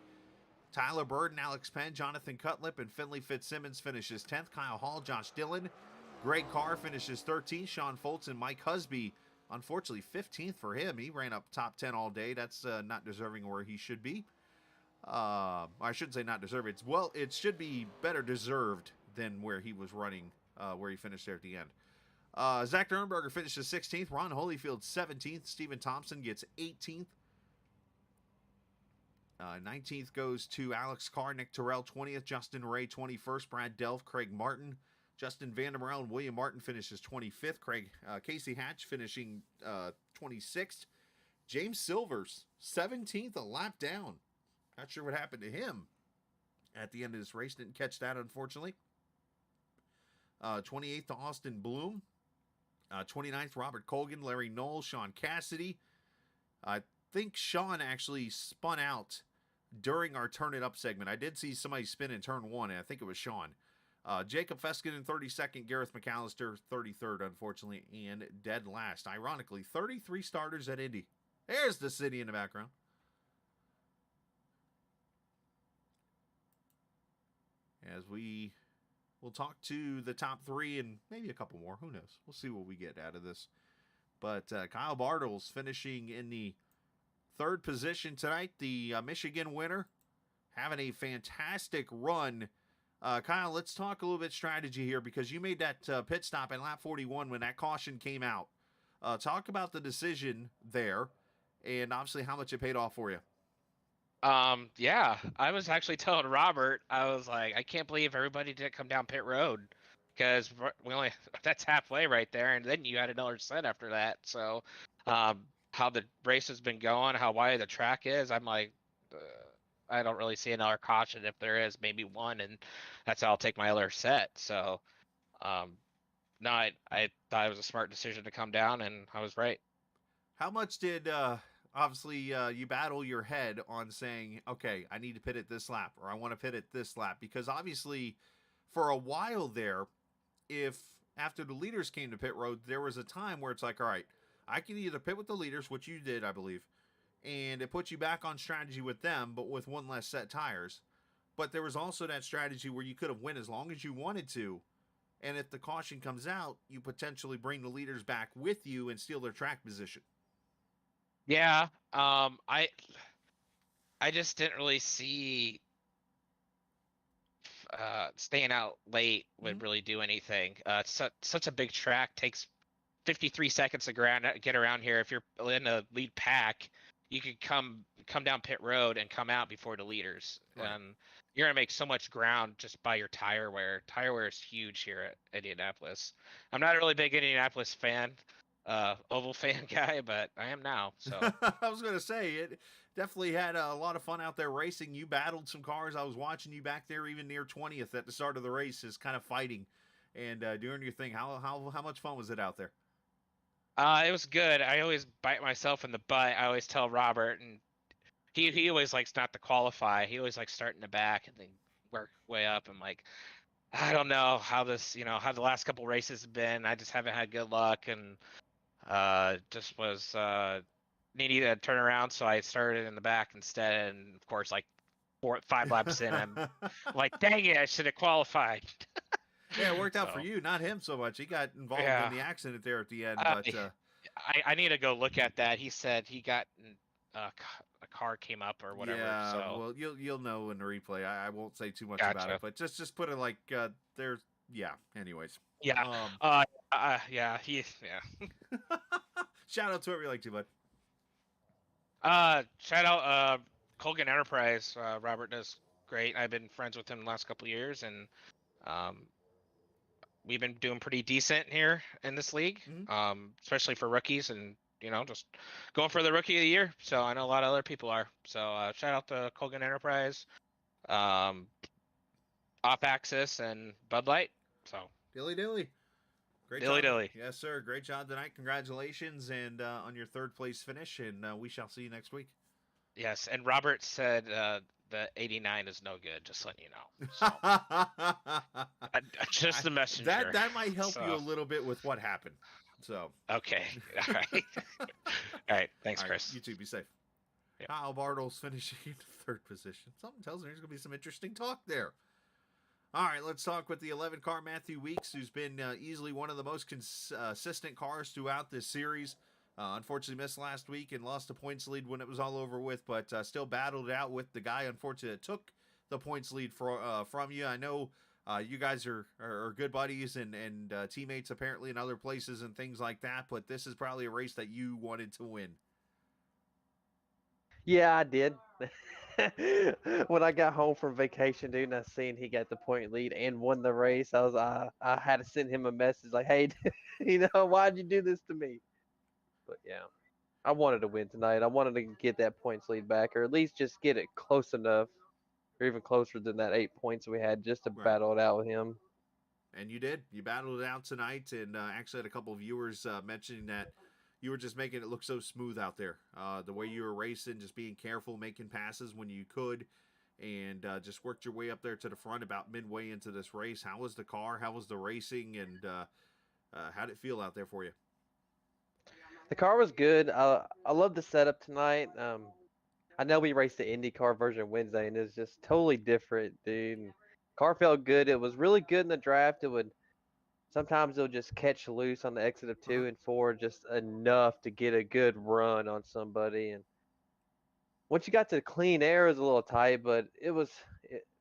Speaker 2: Tyler Bird, and Alex Penn. Jonathan Cutlip and Finley Fitzsimmons finishes 10th. Kyle Hall, Josh Dillon, Greg Carr finishes 13th. Sean Foltz and Mike Husby, unfortunately 15th for him. He ran up top 10 all day. That's not deserving where he should be. I shouldn't say not deserved. It should be better deserved than where he was running, where he finished there at the end. Zach Dernberger finishes 16th. Ron Holyfield 17th. Stephen Thompson gets 18th. 19th goes to Alex Carr. Nick Terrell 20th. Justin Ray 21st. Brad Delph, Craig Martin, Justin Vandermerel, and William Martin finishes 25th. Casey Hatch finishing 26th. James Silvers 17th, a lap down. Not sure what happened to him at the end of this race. Didn't catch that, unfortunately. 28th to Austin Bloom. 29th, Robert Colgan, Larry Knowles, Sean Cassidy. I think Sean actually spun out during our Turn It Up segment. I did see somebody spin in turn 1, and I think it was Sean. Jacob Feskin in 32nd, Gareth McAllister 33rd, unfortunately, and dead last. Ironically, 33 starters at Indy. There's the city in the background. As we'll talk to the top 3 and maybe a couple more. Who knows? We'll see what we get out of this. But Kyle Bartles finishing in the 3rd position tonight. The Michigan winner, having a fantastic run. Kyle, let's talk a little bit strategy here, because you made that pit stop at lap 41 when that caution came out. Talk about the decision there and obviously how much it paid off for you.
Speaker 4: Yeah, I was actually telling Robert, I was like, I can't believe everybody didn't come down pit road, because that's halfway right there, and then you had another set after that. So, how the race has been going, how wide the track is, I'm like, I don't really see another caution. If there is, maybe one, and that's how I'll take my other set. So, no, I thought it was a smart decision to come down, and I was right.
Speaker 2: How much did obviously you battle your head on saying, okay, I need to pit it this lap, or I want to pit it this lap? Because obviously for a while there, if after the leaders came to pit road, there was a time where it's like, all right, I can either pit with the leaders, which you did, I believe, and it puts you back on strategy with them, but with one less set tires. But there was also that strategy where you could have went as long as you wanted to, and if the caution comes out, you potentially bring the leaders back with you and steal their track position.
Speaker 4: Yeah, I just didn't really see staying out late would
Speaker 2: Mhm.
Speaker 4: really do anything. It's such a big track, takes 53 seconds to get around here. If you're in a lead pack, you could come down pit road and come out before the leaders.
Speaker 2: Right.
Speaker 4: You're gonna make so much ground just by your tire wear. Tire wear is huge here at Indianapolis. I'm not a really big Indianapolis fan, oval fan guy, but I am now. So
Speaker 2: I was going to say, it definitely had a lot of fun out there racing. You battled some cars. I was watching you back there even near 20th at the start of the race, is kind of fighting and doing your thing. How much fun was it out there?
Speaker 4: it was good. I always bite myself in the butt. I always tell Robert, and he always likes not to qualify. He always likes starting the back and then work way up. I'm like, I don't know how this, how the last couple races have been. I just haven't had good luck, and just was needing to turn around, so I started in the back instead. And of course, like 5 laps in, I'm like, dang it, I should have qualified.
Speaker 2: Yeah, it worked out for
Speaker 4: So,
Speaker 2: you, not him so much. He got involved
Speaker 4: yeah,
Speaker 2: in the accident there at the end,
Speaker 4: uh,
Speaker 2: but
Speaker 4: I need to go look at that. He said he got a car came up or whatever.
Speaker 2: yeah,
Speaker 4: So
Speaker 2: well, you'll know in the replay. I won't say too much about it,
Speaker 4: gotcha.
Speaker 2: but just put it like there's yeah. Anyways,
Speaker 4: Yeah.
Speaker 2: um,
Speaker 4: Yeah. Yeah.
Speaker 2: shout out to whoever you like to, bud.
Speaker 4: Shout out Colgan Enterprise. Robert does great. I've been friends with him the last couple of years, and um, we've been doing pretty decent here in this league,
Speaker 2: Mhm.
Speaker 4: Especially for rookies, and just going for the rookie of the year. So I know a lot of other people are. So shout out to Colgan Enterprise, um, Off Axis, and Bud Light. So
Speaker 2: Dilly dilly. Great
Speaker 4: dilly
Speaker 2: job.
Speaker 4: dilly.
Speaker 2: Yes, sir. Great job tonight. Congratulations and on your third place finish, and we shall see you next week.
Speaker 4: Yes, and Robert said the 89 is no good. Just letting you know. So just the messenger.
Speaker 2: that might help you a
Speaker 4: So
Speaker 2: little bit with what happened. So
Speaker 4: okay, all right, all right. Thanks,
Speaker 2: all right,
Speaker 4: Chris.
Speaker 2: you too. Be safe.
Speaker 4: Yep.
Speaker 2: Kyle Bartles finishing in third position. Something tells me there's going to be some interesting talk there. All right, let's talk with the 11 car Matthew Weeks, who's been easily one of the most consistent cars throughout this series. Unfortunately missed last week and lost the points lead when it was all over with, but still battled it out with the guy, unfortunately, that took the points lead from you. I know you guys are good buddies and teammates apparently in other places and things like that, but this is probably a race that you wanted to win.
Speaker 5: Yeah, I did. When I got home from vacation, dude, and I seen he got the point lead and won the race, I had to send him a message like, "Hey, why'd you do this to me?" But yeah, I wanted to win tonight. I wanted to get that points lead back, or at least just get it close enough, or even closer than that 8 points we had, just to
Speaker 2: Right.
Speaker 5: battle it out with him.
Speaker 2: And you did. You battled it out tonight, and actually had a couple of viewers mentioning that you were just making it look so smooth out there. The way you were racing, just being careful, making passes when you could, and just worked your way up there to the front about midway into this race. How was the car? How was the racing? And how did it feel out there for you?
Speaker 5: The car was good. I love the setup tonight. I know we raced the IndyCar version Wednesday, and it's just totally different, dude. And car felt good. It was really good in the draft. Sometimes it'll just catch loose on the exit of
Speaker 2: Uh-huh.
Speaker 5: 2 and 4, just enough to get a good run on somebody. And once you got to the clean air, it was a little tight, but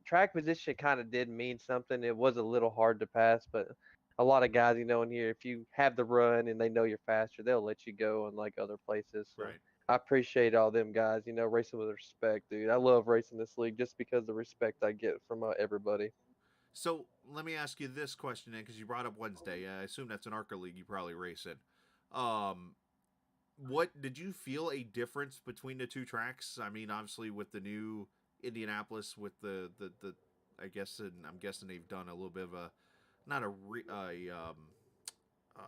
Speaker 5: track position kind of did mean something. It was a little hard to pass, but a lot of guys, in here, if you have the run and they know you're faster, they'll let you go unlike other places. So
Speaker 2: Right.
Speaker 5: I appreciate all them guys, racing with respect, dude. I love racing this league just because of the respect I get from everybody.
Speaker 2: So let me ask you this question, because you brought up Wednesday. I assume that's an ARCA league you probably race in. What did you feel a difference between the two tracks? I mean, obviously with the new Indianapolis, with the I guess, and I'm guessing they've done a little bit of a not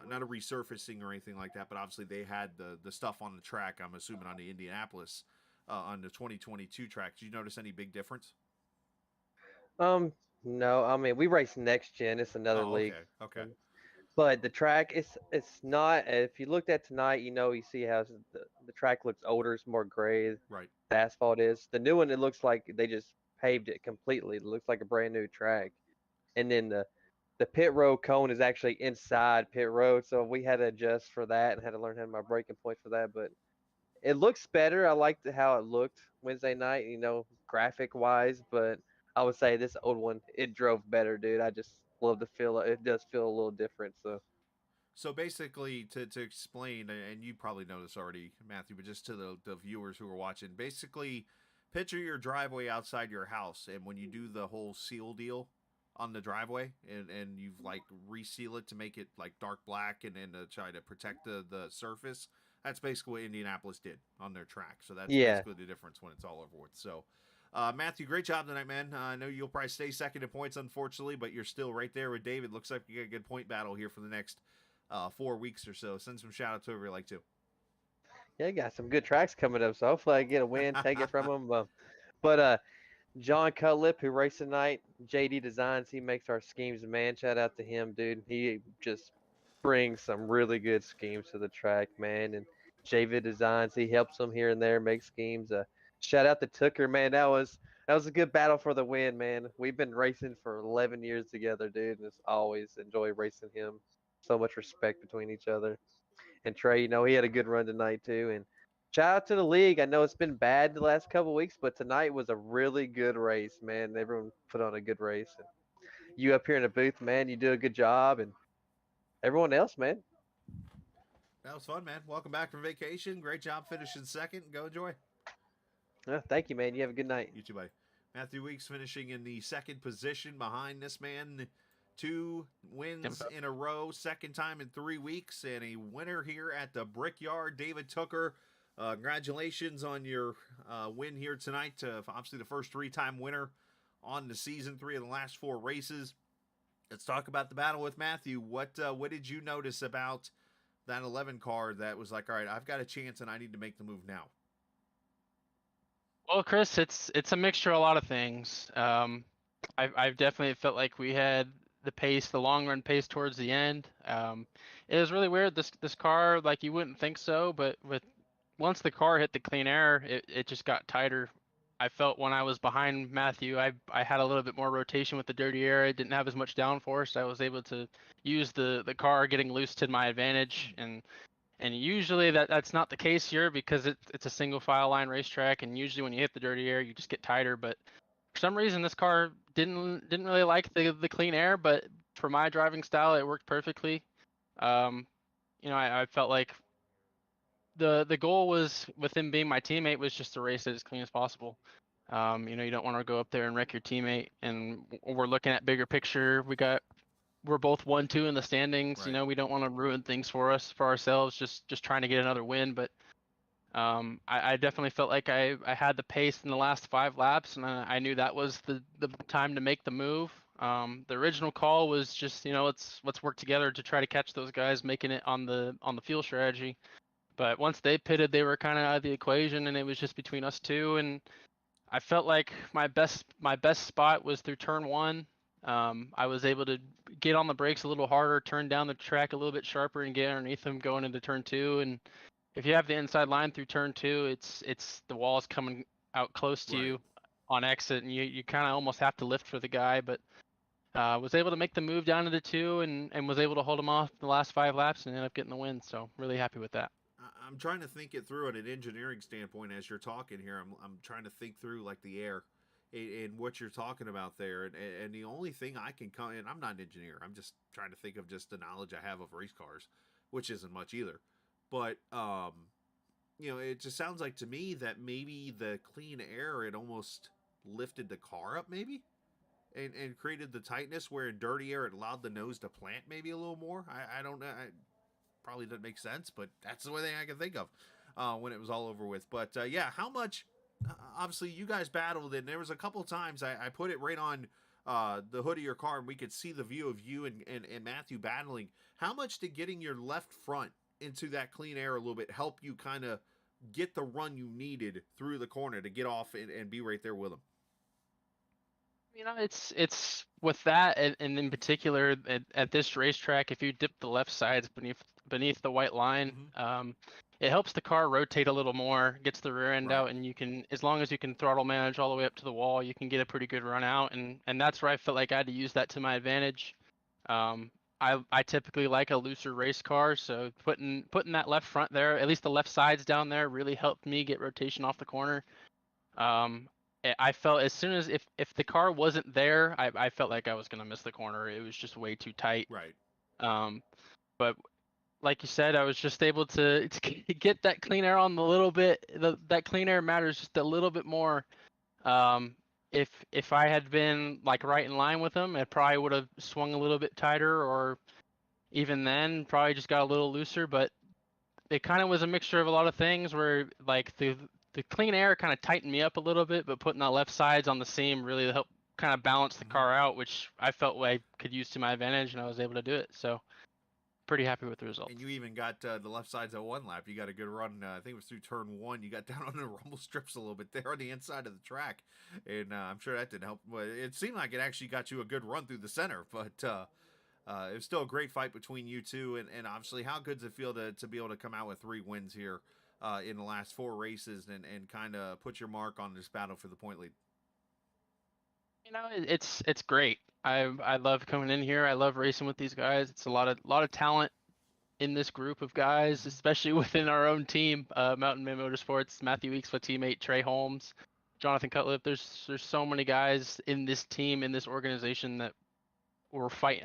Speaker 2: not a resurfacing or anything like that, but obviously they had the stuff on the track. I'm assuming on the Indianapolis, on the 2022 track. Did you notice any big difference?
Speaker 5: No, I mean we race next gen. It's another
Speaker 2: Oh,
Speaker 5: league.
Speaker 2: okay.
Speaker 5: But the track, it's not. If you looked at tonight, you see how the track looks older. It's more gray.
Speaker 2: Right.
Speaker 5: The asphalt is. The new one, it looks like they just paved it completely. It looks like a brand new track. And then the pit road cone is actually inside pit road, so we had to adjust for that and had to learn how to my braking points for that. But it looks better. I liked how it looked Wednesday night, graphic wise. But I would say this old one, it drove better, dude. I just love the feel. It does feel a little different. So
Speaker 2: So basically, to explain, and you probably know this already, Matthew, but just to the viewers who are watching, basically, picture your driveway outside your house, and when you do the whole seal deal on the driveway, and you've like reseal it to make it like dark black, and then to try to protect the surface. That's basically what Indianapolis did on their track. So that's
Speaker 5: yeah,
Speaker 2: basically the difference when it's all over with. So, Matthew, great job tonight, man. I know you'll probably stay second in points, unfortunately, but you're still right there with David. Looks like you got a good point battle here for the next 4 weeks or so. Send some shout outs over you like to.
Speaker 5: yeah, got some good tracks coming up. So hopefully I get a win, take it from them. But John Cutlip, who raced tonight, JD Designs, he makes our schemes, man. Shout out to him, dude. He just brings some really good schemes to the track, man. And JV Designs, he helps them here and there make schemes. Shout out to Tucker, man. That was a good battle for the win, man. We've been racing for 11 years together, dude, and it's always enjoy racing him. So much respect between each other. And Trey, he had a good run tonight too. And shout out to the league. I know it's been bad the last couple of weeks, but tonight was a really good race, man. Everyone put on a good race. And you up here in the booth, man, you do a good job. And everyone else, man.
Speaker 2: That was fun, man. Welcome back from vacation. Great job finishing second. Go enjoy.
Speaker 5: Thank you, man. You have a good night.
Speaker 2: You too, buddy. Matthew Weeks finishing in the second position behind this man. 2 wins in a row, second time in 3 weeks, and a winner here at the Brickyard. David Tucker, congratulations on your win here tonight. Obviously, the first 3-time winner on the season, 3 of the last 4 races. Let's talk about the battle with Matthew. What did you notice about that 11 car that was like, all right, I've got a chance and I need to make the move now?
Speaker 6: Well, Chris, it's a mixture of a lot of things. I've definitely felt like we had the pace, the long run pace towards the end. It was really weird. This car, like you wouldn't think so, but once the car hit the clean air, it just got tighter. I felt when I was behind Matthew, I had a little bit more rotation with the dirty air. I didn't have as much downforce. I was able to use the car getting loose to my advantage, and usually that's not the case here because it's a single file line racetrack, and usually when you hit the dirty air, you just get tighter. But for some reason, this car didn't really like the clean air, but for my driving style, it worked perfectly. I felt like the goal was, with him being my teammate, was just to race it as clean as possible. You don't want to go up there and wreck your teammate, and we're looking at bigger picture. We're both 1-2 in the standings.
Speaker 2: Right.
Speaker 6: We don't want to ruin things for ourselves, just trying to get another win. But I definitely felt like I had the pace in the last 5 laps, and I knew that was the time to make the move. The original call was just, let's work together to try to catch those guys making it on the fuel strategy. But once they pitted, they were kind of out of the equation, and it was just between us two. And I felt like my best spot was through turn 1. I was able to get on the brakes a little harder, turn down the track a little bit sharper, and get underneath them going into turn 2. And if you have the inside line through turn 2, it's the wall's coming out close to you on exit, and you kind of almost have to lift for the guy. But was able to make the move down into 2, and was able to hold him off the last 5 laps and ended up getting the win. So really happy with that.
Speaker 2: I'm trying to think it through at an engineering standpoint as you're talking here. I'm trying to think through like the air and what you're talking about there. And the only thing I can come, and I'm not an engineer, I'm just trying to think of just the knowledge I have of race cars, which isn't much either. But, it just sounds like to me that maybe the clean air, it almost lifted the car up maybe and created the tightness where in dirty air, it allowed the nose to plant maybe a little more. I don't know. Probably doesn't make sense, but that's the only thing I can think of when it was all over with. But how much? Obviously, you guys battled, and there was a couple times I put it right on the hood of your car, and we could see the view of you and Matthew battling. How much did getting your left front into that clean air a little bit help you kind of get the run you needed through the corner to get off and be right there with them?
Speaker 6: It's with that, and in particular at this racetrack, if you dip the left sides beneath the white line, it helps the car rotate a little more, gets the rear end out, and you can, as long as you can throttle manage all the way up to the wall, you can get a pretty good run out, and that's where I felt like I had to use that to my advantage. I typically like a looser race car, so putting that left front there, at least the left sides down there, really helped me get rotation off the corner. I felt as soon as if the car wasn't there, I felt like I was gonna miss the corner. It was just way too tight.
Speaker 2: Right.
Speaker 6: But like you said, I was just able to get that clean air on the little bit. That clean air matters just a little bit more. If I had been like right in line with him, it probably would have swung a little bit tighter, or even then probably just got a little looser. But it kind of was a mixture of a lot of things where like the clean air kind of tightened me up a little bit, but putting the left sides on the seam really helped kind of balance the car out, which I felt I could use to my advantage, and I was able to do it. So pretty happy with the results.
Speaker 2: And you even got the left sides at one lap. You got a good run. I think it was through turn 1. You got down on the rumble strips a little bit there on the inside of the track, and I'm sure that didn't help. But it seemed like it actually got you a good run through the center. But it was still a great fight between you two, and obviously, how good does it feel to be able to come out with 3 wins here in the last 4 races and kind of put your mark on this battle for the point lead?
Speaker 6: You know, it's great. I love coming in here. I love racing with these guys. It's a lot of talent in this group of guys, especially within our own team. Mountain Man Motorsports, Matthew Weeks, my teammate, Trey Holmes, Jonathan Cutlip. There's so many guys in this team, in this organization that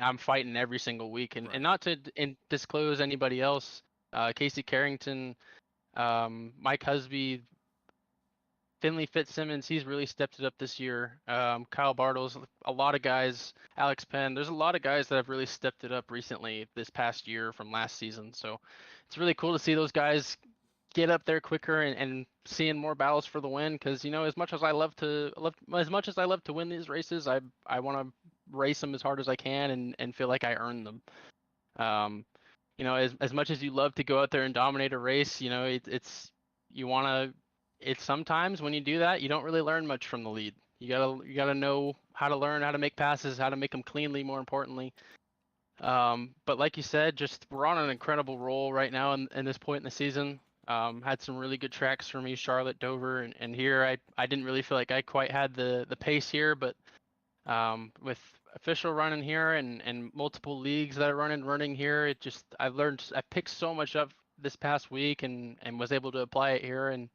Speaker 6: I'm fighting every single week, and
Speaker 2: Right.
Speaker 6: and not to disclose anybody else. Casey Carrington, Mike Husby, Finley Fitzsimmons, he's really stepped it up this year. Kyle Bartles, a lot of guys, Alex Penn, there's a lot of guys that have really stepped it up recently this past year from last season. So it's really cool to see those guys get up there quicker and seeing more battles for the win. Because as much as I love to win these races, I want to race them as hard as I can and feel like I earned them. As much as you love to go out there and dominate a race, it's sometimes when you do that, you don't really learn much from the lead. You gotta know how to learn how to make passes, how to make them cleanly, more importantly. But like you said, just we're on an incredible roll right now in this point in the season. Had some really good tracks for me, Charlotte, Dover, and here I didn't really feel like I quite had the pace here, but with official running here and multiple leagues that are running here, I picked so much up this past week and was able to apply it here and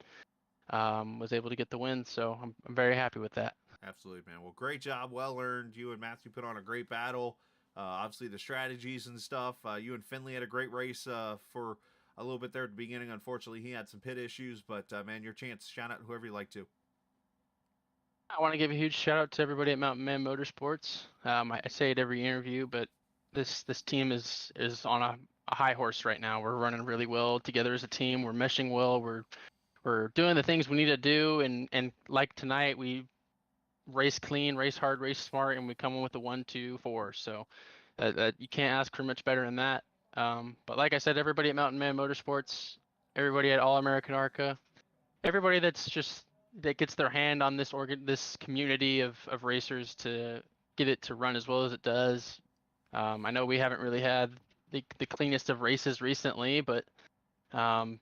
Speaker 6: was able to get the win. So I'm very happy with that.
Speaker 2: Absolutely, man. Well, great job. Well earned. You and Matthew put on a great battle. Obviously, the strategies and stuff. You and Finley had a great race for a little bit there at the beginning. Unfortunately, he had some pit issues, but man, your chance. Shout out whoever you like to.
Speaker 6: I want to give a huge shout out to everybody at Mountain Man Motorsports. I say it every interview, but this team is on a high horse right now. We're running really well together as a team. We're meshing well. We're doing the things we need to do, and like tonight, we race clean, race hard, race smart, and we come in with a 1, 2, 4. So you can't ask for much better than that. But like I said, everybody at Mountain Man Motorsports, everybody at All American ARCA, everybody that gets their hand on this community of racers to get it to run as well as it does. I know we haven't really had the cleanest of races recently, but coming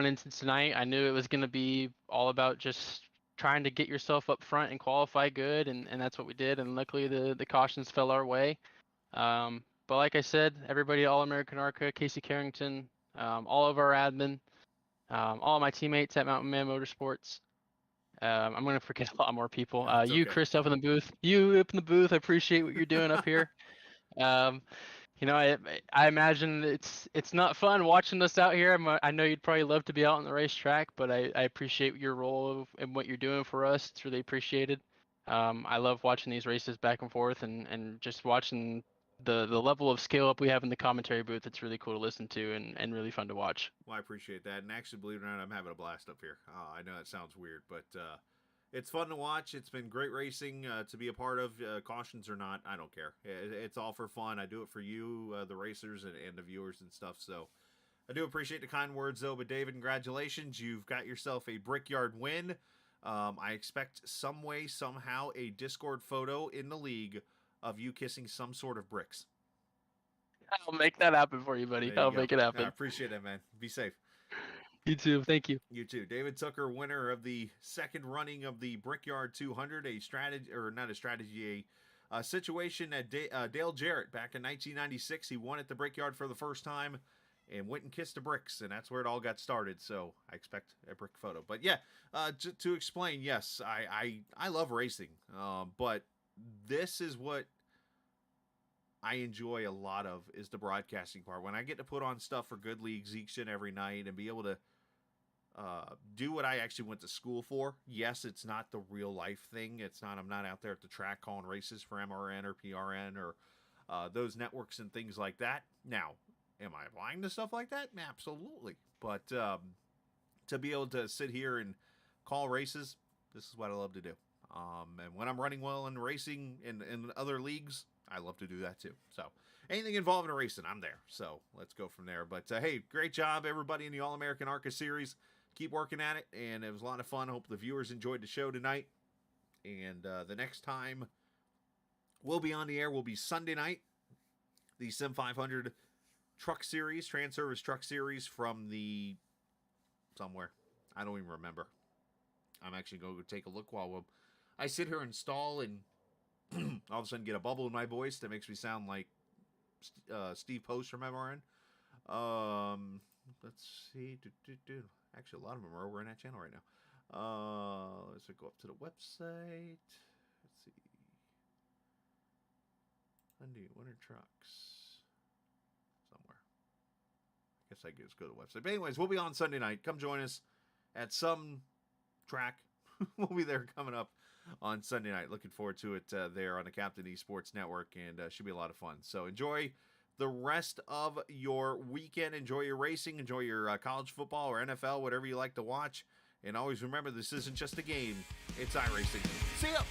Speaker 6: into tonight, I knew it was going to be all about just trying to get yourself up front and qualify good, and that's what we did. And luckily, the cautions fell our way. But like I said, everybody, All American ARCA, Casey Carrington, all of our admin, all of my teammates at Mountain Man Motorsports. I'm going to forget a lot more people. You,
Speaker 2: okay.
Speaker 6: Chris, up in the booth. I appreciate what you're doing up here. I imagine it's not fun watching us out here. I know you'd probably love to be out on the racetrack, but I appreciate your role and what you're doing for us. It's really appreciated. I love watching these races back and forth and just watching the level of scale up we have in the commentary booth. It's really cool to listen to and really fun to watch.
Speaker 2: Well, I appreciate that. And actually, believe it or not, I'm having a blast up here. I know that sounds weird, but it's fun to watch. It's been great racing to be a part of. Cautions or not, I don't care. It's all for fun. I do it for you, the racers, and the viewers and stuff. So I do appreciate the kind words, though. But David, congratulations. You've got yourself a Brickyard win. I expect some way, somehow, a Discord photo in the league of you kissing some sort of bricks.
Speaker 6: I'll make that happen for you, buddy. I'll make it happen.
Speaker 2: I appreciate that, man. Be safe.
Speaker 6: You too. Thank you.
Speaker 2: You too. David Tucker, winner of the second running of the Brickyard 200, a situation at Dale Jarrett back in 1996. He won at the Brickyard for the first time. and went and kissed the bricks, and that's where it all got started. So I expect a brick photo. But yeah, to explain, yes, I love racing, but this is what I enjoy a lot of, is the broadcasting part. When I get to put on stuff for good leagues each and every night and be able to do what I actually went to school for. Yes, it's not the real life thing. I'm not out there at the track calling races for MRN or PRN or those networks and things like that. Now, am I applying to stuff like that? Absolutely. But to be able to sit here and call races, this is what I love to do. And when I'm running well in racing in other leagues, I love to do that too. So anything involving racing, I'm there. So let's go from there. But hey, great job, everybody in the All-American ARCA series. Keep working at it, and it was a lot of fun. Hope the viewers enjoyed the show tonight. And the next time we'll be on the air will be Sunday night. The Sim 500 truck series, Trans Service truck series from the somewhere. I don't even remember. I'm actually going to take a look while I sit here and stall and all of a sudden get a bubble in my voice that makes me sound like Steve Post from MRN. Let's see. Actually, a lot of them are over in that channel right now. Let's go up to the website. Let's see. Indy Winter Trucks. Somewhere. I guess I could just go to the website. But anyways, we'll be on Sunday night. Come join us at some track. We'll be there coming up on Sunday night. Looking forward to it there on the Captain Esports Network, and should be a lot of fun. So enjoy the rest of your weekend. Enjoy your racing. Enjoy your college football or NFL, whatever you like to watch. And always remember, this isn't just a game. It's iRacing. See ya!